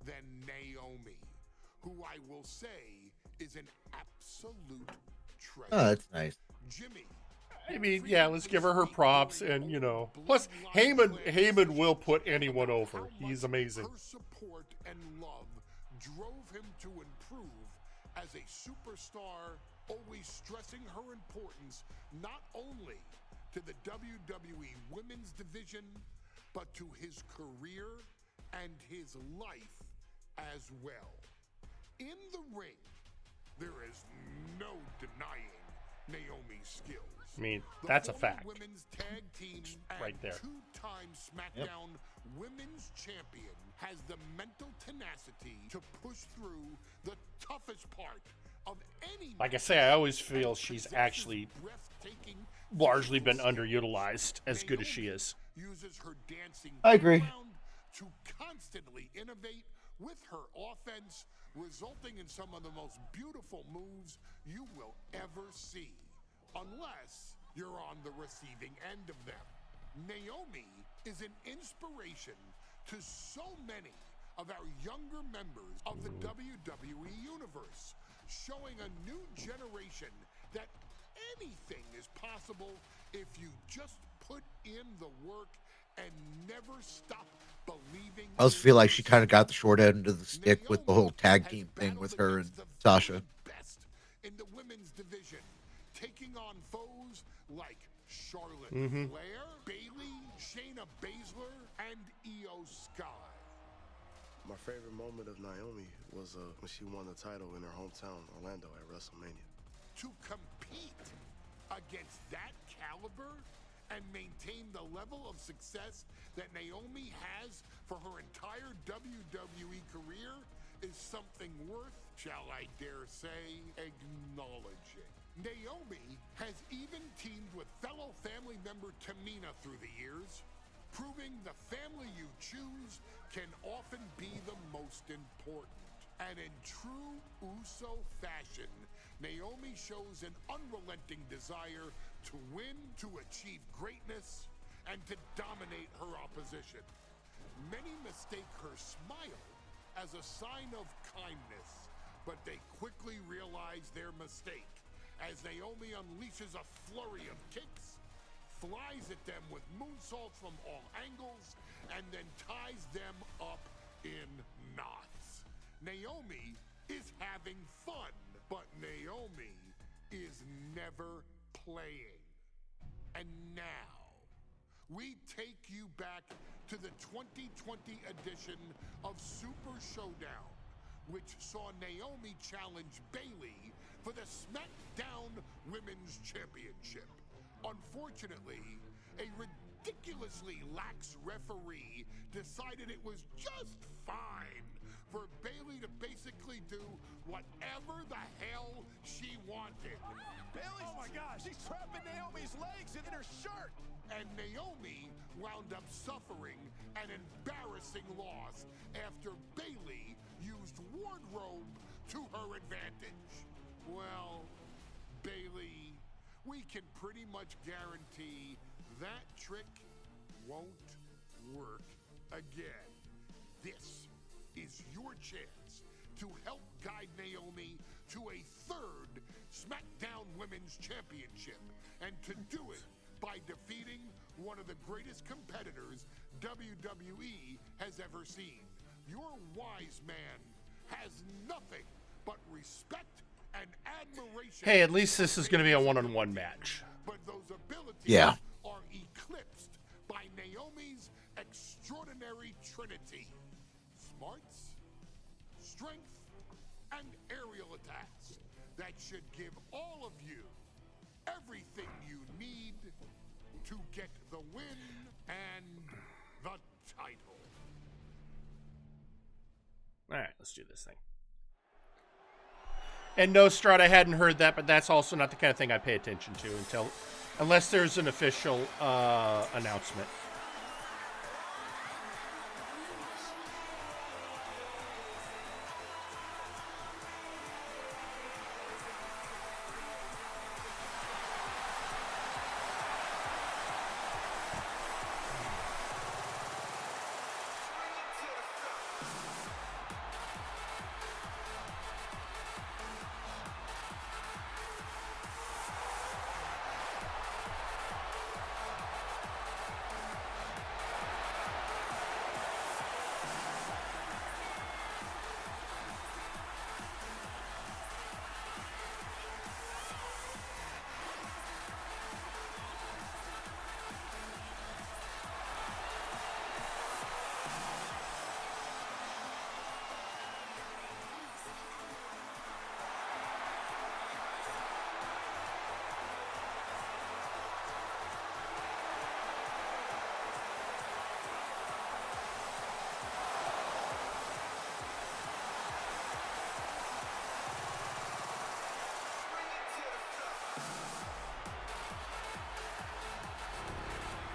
than Naomi, who I will say is an absolute treasure. Oh, that's nice. Jimmy. I mean, yeah, let's give her props, and plus Heyman will put anyone over. He's amazing. Her support and love drove him to improve as a superstar, always stressing her importance not only to the WWE Women's Division, but to his career and his life as well. In the ring, there is no denying Naomi's skills. I mean, that's a fact. Women's tag team right there. Two-time SmackDown Women's Champion has the mental tenacity to push through the toughest part of any. Like I say, I always feel she's actually largely been underutilized, as good as she is. Uses her dancing I agree. To constantly innovate with her offense, resulting in some of the most beautiful moves you will ever see, unless you're on the receiving end of them. Naomi is an inspiration to so many of our younger members of the WWE Universe, showing a new generation that anything is possible if you just put in the work and never stop believing. I also feel like she kind of got the short end of the stick with the whole tag team thing with her and Sasha. Best in the women's division, taking on foes like Charlotte Flair, Bayley, Shayna Baszler, and Io Sky. My favorite moment of Naomi was when she won the title in her hometown, Orlando, at WrestleMania. To compete against that caliber and maintain the level of success that Naomi has for her entire WWE career is something worth, shall I dare say, acknowledging. Naomi has even teamed with fellow family member Tamina through the years, proving the family you choose can often be the most important. And in true Uso fashion, Naomi shows an unrelenting desire to win, to achieve greatness, and to dominate her opposition. Many mistake her smile as a sign of kindness, but they quickly realize their mistake as Naomi unleashes a flurry of kicks, flies at them with moonsaults from all angles, and then ties them up in knots. Naomi is having fun, but Naomi is never playing. And now, we take you back to the 2020 edition of Super Showdown, which saw Naomi challenge Bayley for the SmackDown Women's Championship. Unfortunately, a ridiculously lax referee decided it was just fine for Bayley to basically do whatever the hell she wanted. Bayley, oh my gosh, she's trapping Naomi's legs in her shirt. And Naomi wound up suffering an embarrassing loss after Bayley used wardrobe to her advantage. Well, Bayley, we can pretty much guarantee that trick won't work again. This is your chance to help guide Naomi to a third SmackDown Women's Championship, and to do it by defeating one of the greatest competitors WWE has ever seen. Your wise man has nothing but respect and admiration. Hey, at least this is going to be a one-on-one match. But those abilities Yeah. are eclipsed by Naomi's extraordinary trinity: smarts, strength, and aerial attacks that should give all of you everything you need to get the win and the title. All right, let's do this thing. And no, Strut, I hadn't heard that, but that's also not the kind of thing I pay attention to unless there's an official announcement.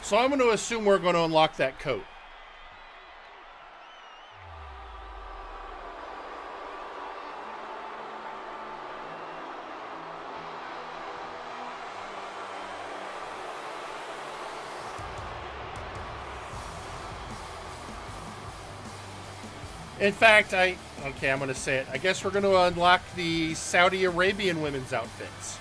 So I'm going to assume we're going to unlock that coat. In fact, I'm going to say it. I guess we're going to unlock the Saudi Arabian women's outfits.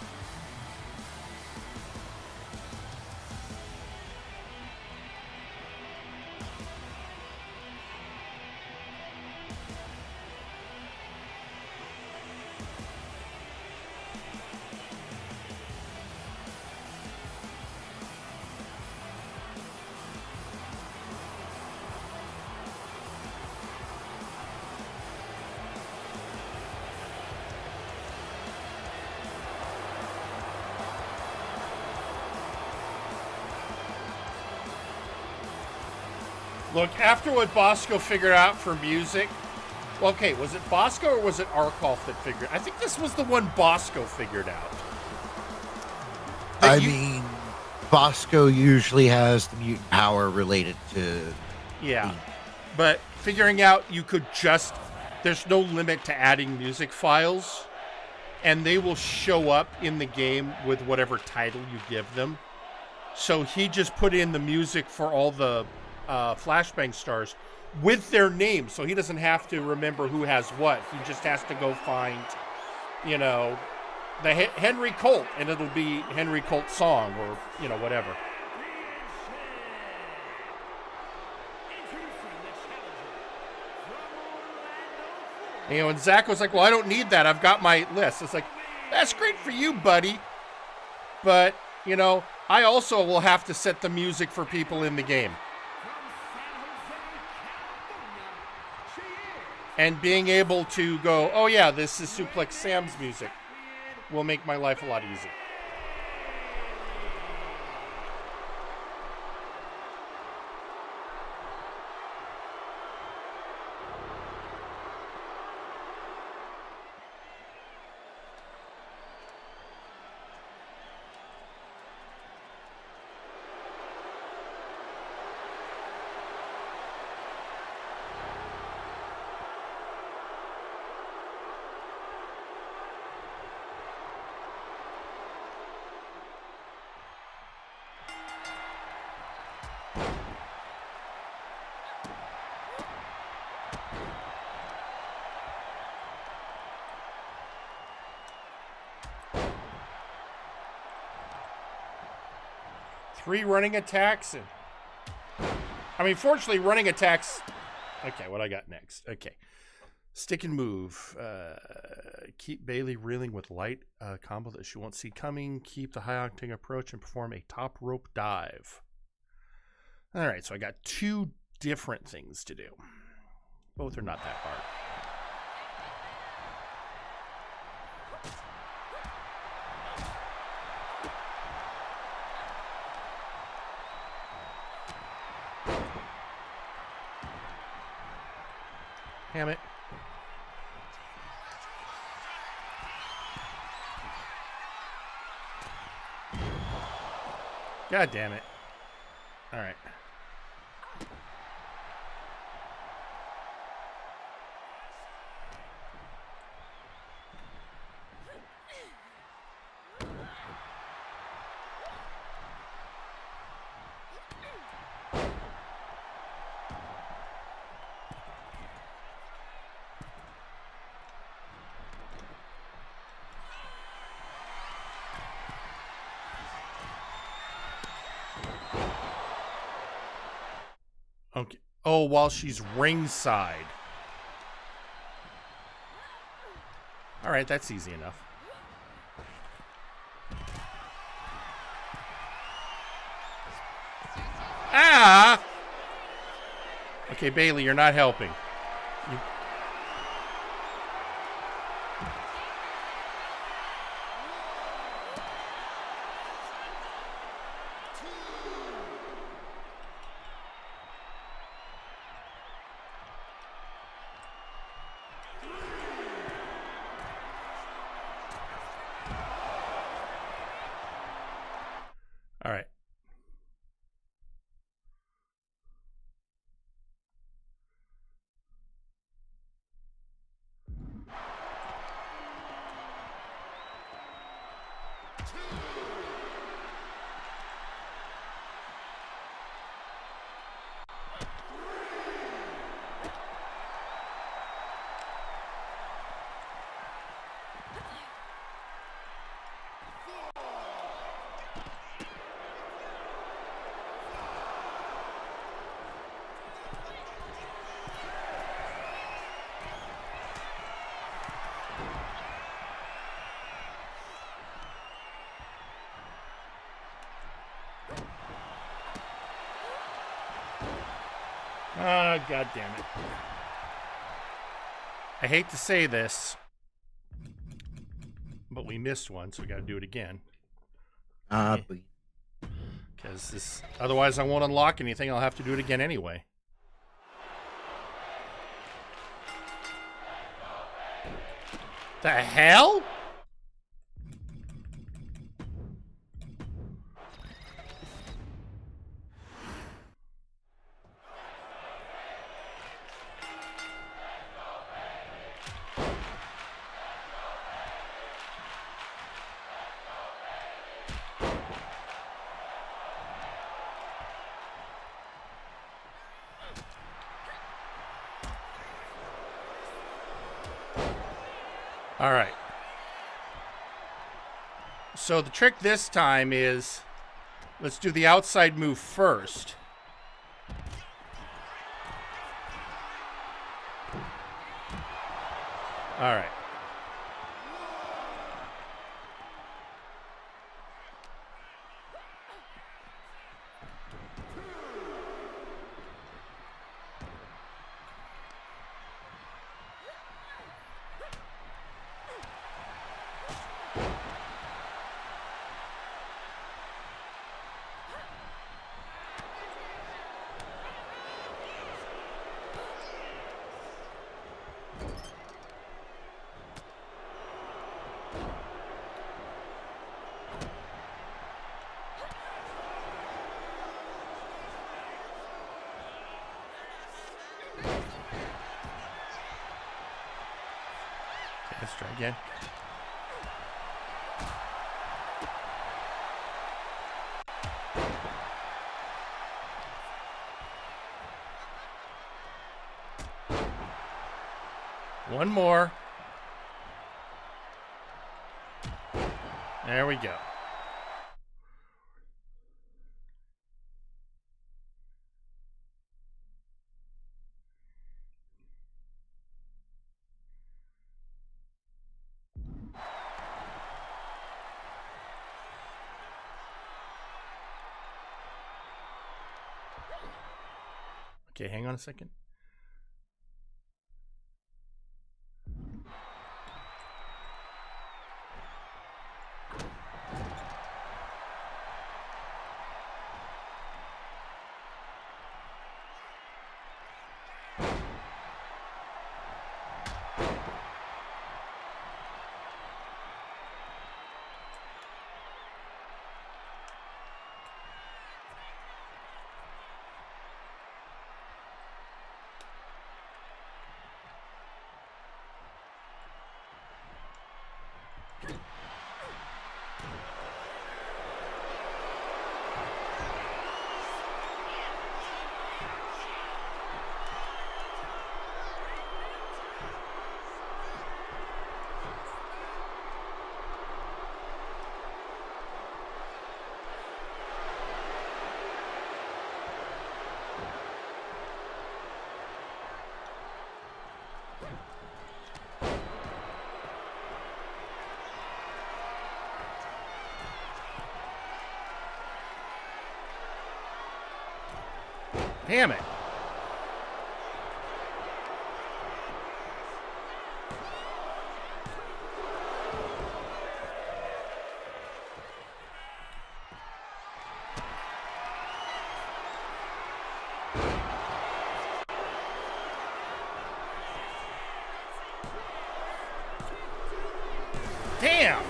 Look, after what Bosco figured out for music, well, okay, was it Bosco or was it Arkoff that figured? I think this was the one Bosco figured out. I mean, Bosco usually has the mutant power related to... Yeah, but figuring out you could just... There's no limit to adding music files, and they will show up in the game with whatever title you give them. So he just put in the music for all the Flashbang stars with their names, so he doesn't have to remember who has what. He just has to go find, you know, the Henry Colt, and it'll be Henry Colt's song, or, you know, whatever. You know, and Zach was like, well, I don't need that. I've got my list. It's like, that's great for you, buddy. But, you know, I also will have to set the music for people in the game. And being able to go, oh yeah, this is Suplex Sam's music, will make my life a lot easier. 3 running attacks. And I mean, fortunately, running attacks. Okay, what I got next? Okay. Stick and move. Keep Bailey reeling with light combo that she won't see coming. Keep the high octane approach and perform a top rope dive. All right, so I got 2 different things to do. Both are not that hard. Damn it. God damn it. All right. Okay. Oh, while she's ringside. All right, that's easy enough. Ah! Okay, Bailey, you're not helping. All right. Ah, God damn it. I hate to say this, but we missed one, so we got to do it again. Because this, otherwise I won't unlock anything. I'll have to do it again anyway. The hell? All right. So the trick this time is, let's do the outside move first. All right. Let's try again. One more. There we go. Okay, hang on a second. Damn it. Damn.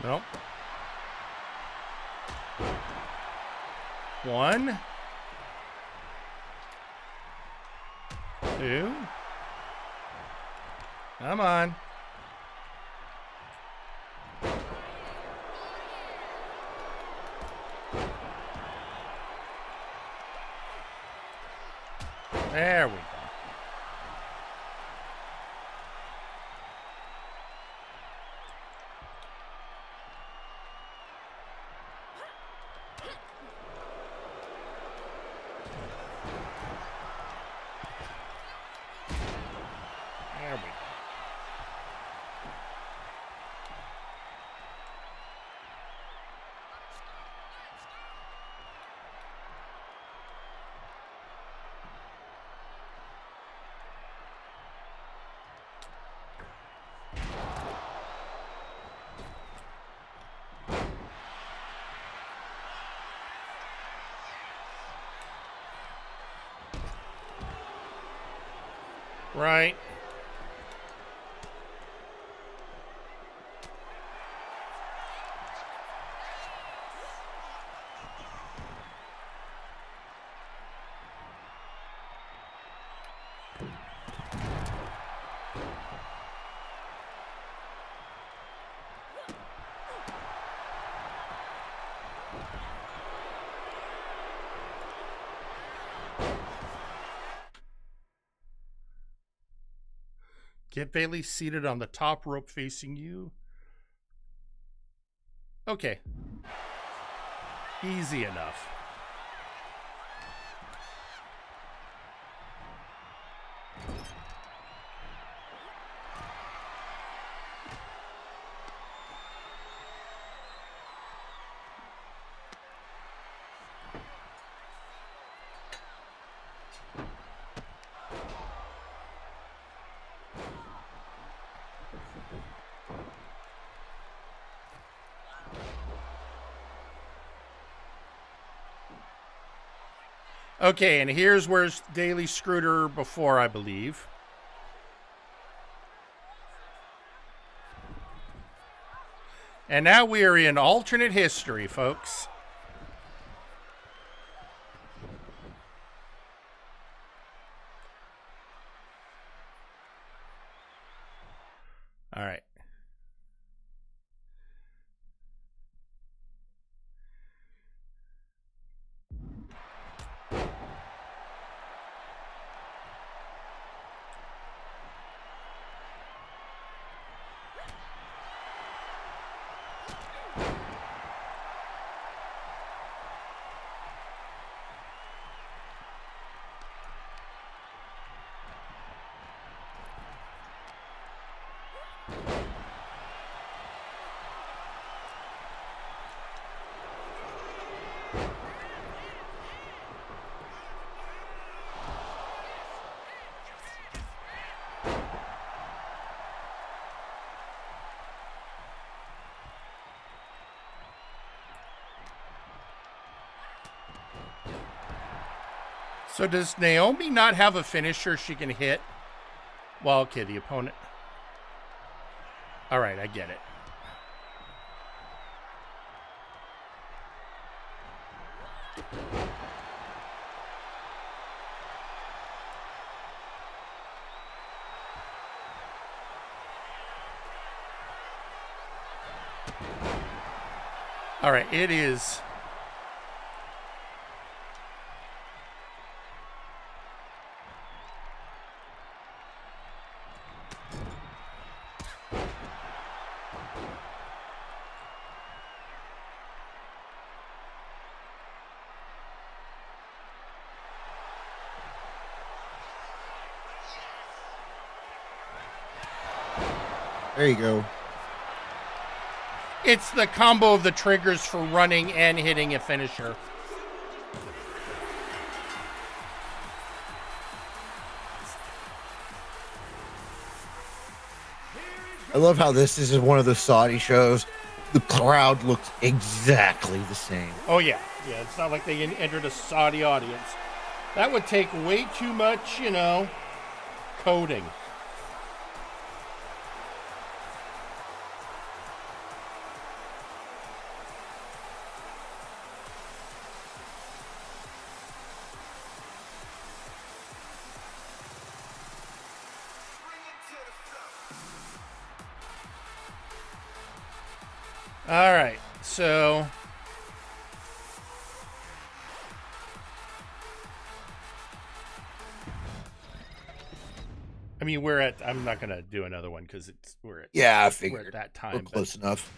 Nope. 1, 2. Come on. There we go. There we go. Right. Get Bailey seated on the top rope facing you. Okay. Easy enough. Okay, and here's where's Daly screwed her before, I believe. And now we are in alternate history, folks. All right. So does Naomi not have a finisher she can hit? Well, okay, the opponent. All right, I get it. All right, it is. There you go. It's the combo of the triggers for running and hitting a finisher. I love how this is one of the Saudi shows. The crowd looks exactly the same. Oh, yeah. Yeah, it's not like they entered a Saudi audience. That would take way too much, coding. All right, so I mean, I'm not gonna do another one because we're at I figured we're at that time. we're close enough.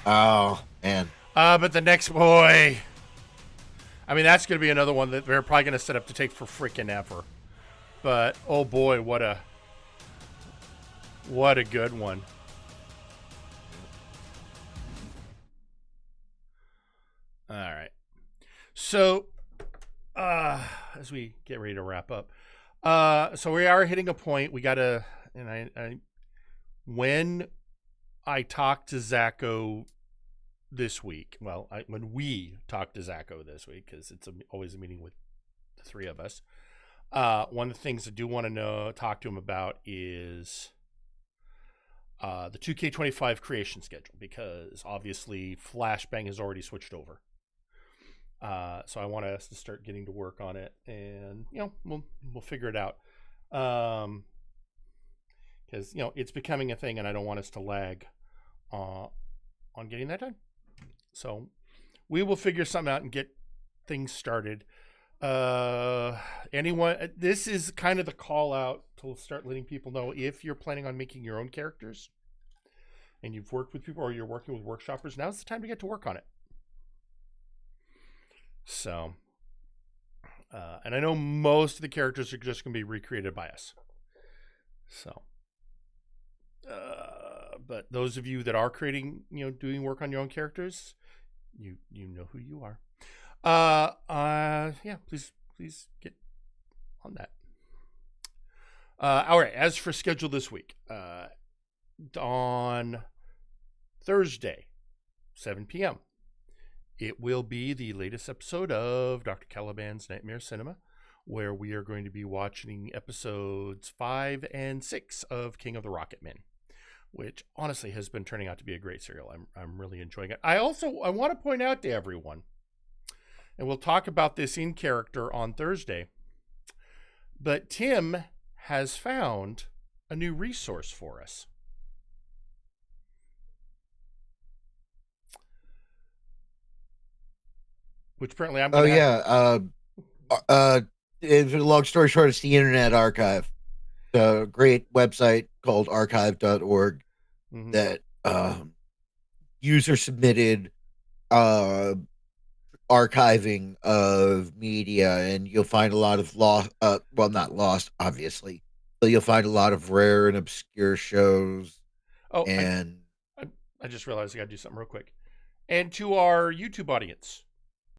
Oh man. But the next boy, I mean, that's gonna be another one that they're probably gonna set up to take for freaking ever. But oh boy, what a good one. All right. So, as we get ready to wrap up, so we are hitting a point. We gotta, and when I talked to Zacho this week, when we talked to Zacho this week, because it's always a meeting with the three of us. One of the things I do want to talk to him about is the 2K25 creation schedule, because obviously Flashbang has already switched over. So I want us to start getting to work on it, and we'll figure it out. Because it's becoming a thing, and I don't want us to lag on getting that done. So we will figure something out and get things started. Anyone? This is kind of the call out to start letting people know if you're planning on making your own characters, and you've worked with people or you're working with workshoppers. Now's the time to get to work on it. So, and I know most of the characters are just going to be recreated by us. So, but those of you that are creating, doing work on your own characters, you know who you are. Please get on that. All right. As for schedule this week, on Thursday, 7 p.m. it will be the latest episode of Dr. Caliban's Nightmare Cinema, where we are going to be watching episodes 5 and 6 of King of the Rocket Men, which honestly has been turning out to be a great serial. I'm really enjoying it. I want to point out to everyone, and we'll talk about this in character on Thursday, but Tim has found a new resource for us. Which apparently I'm going long story short, it's the Internet Archive. The great website called archive.org that user submitted archiving of media, and you'll find a lot of not lost, obviously, but you'll find a lot of rare and obscure shows. I just realized I got to do something real quick. And to our YouTube audience,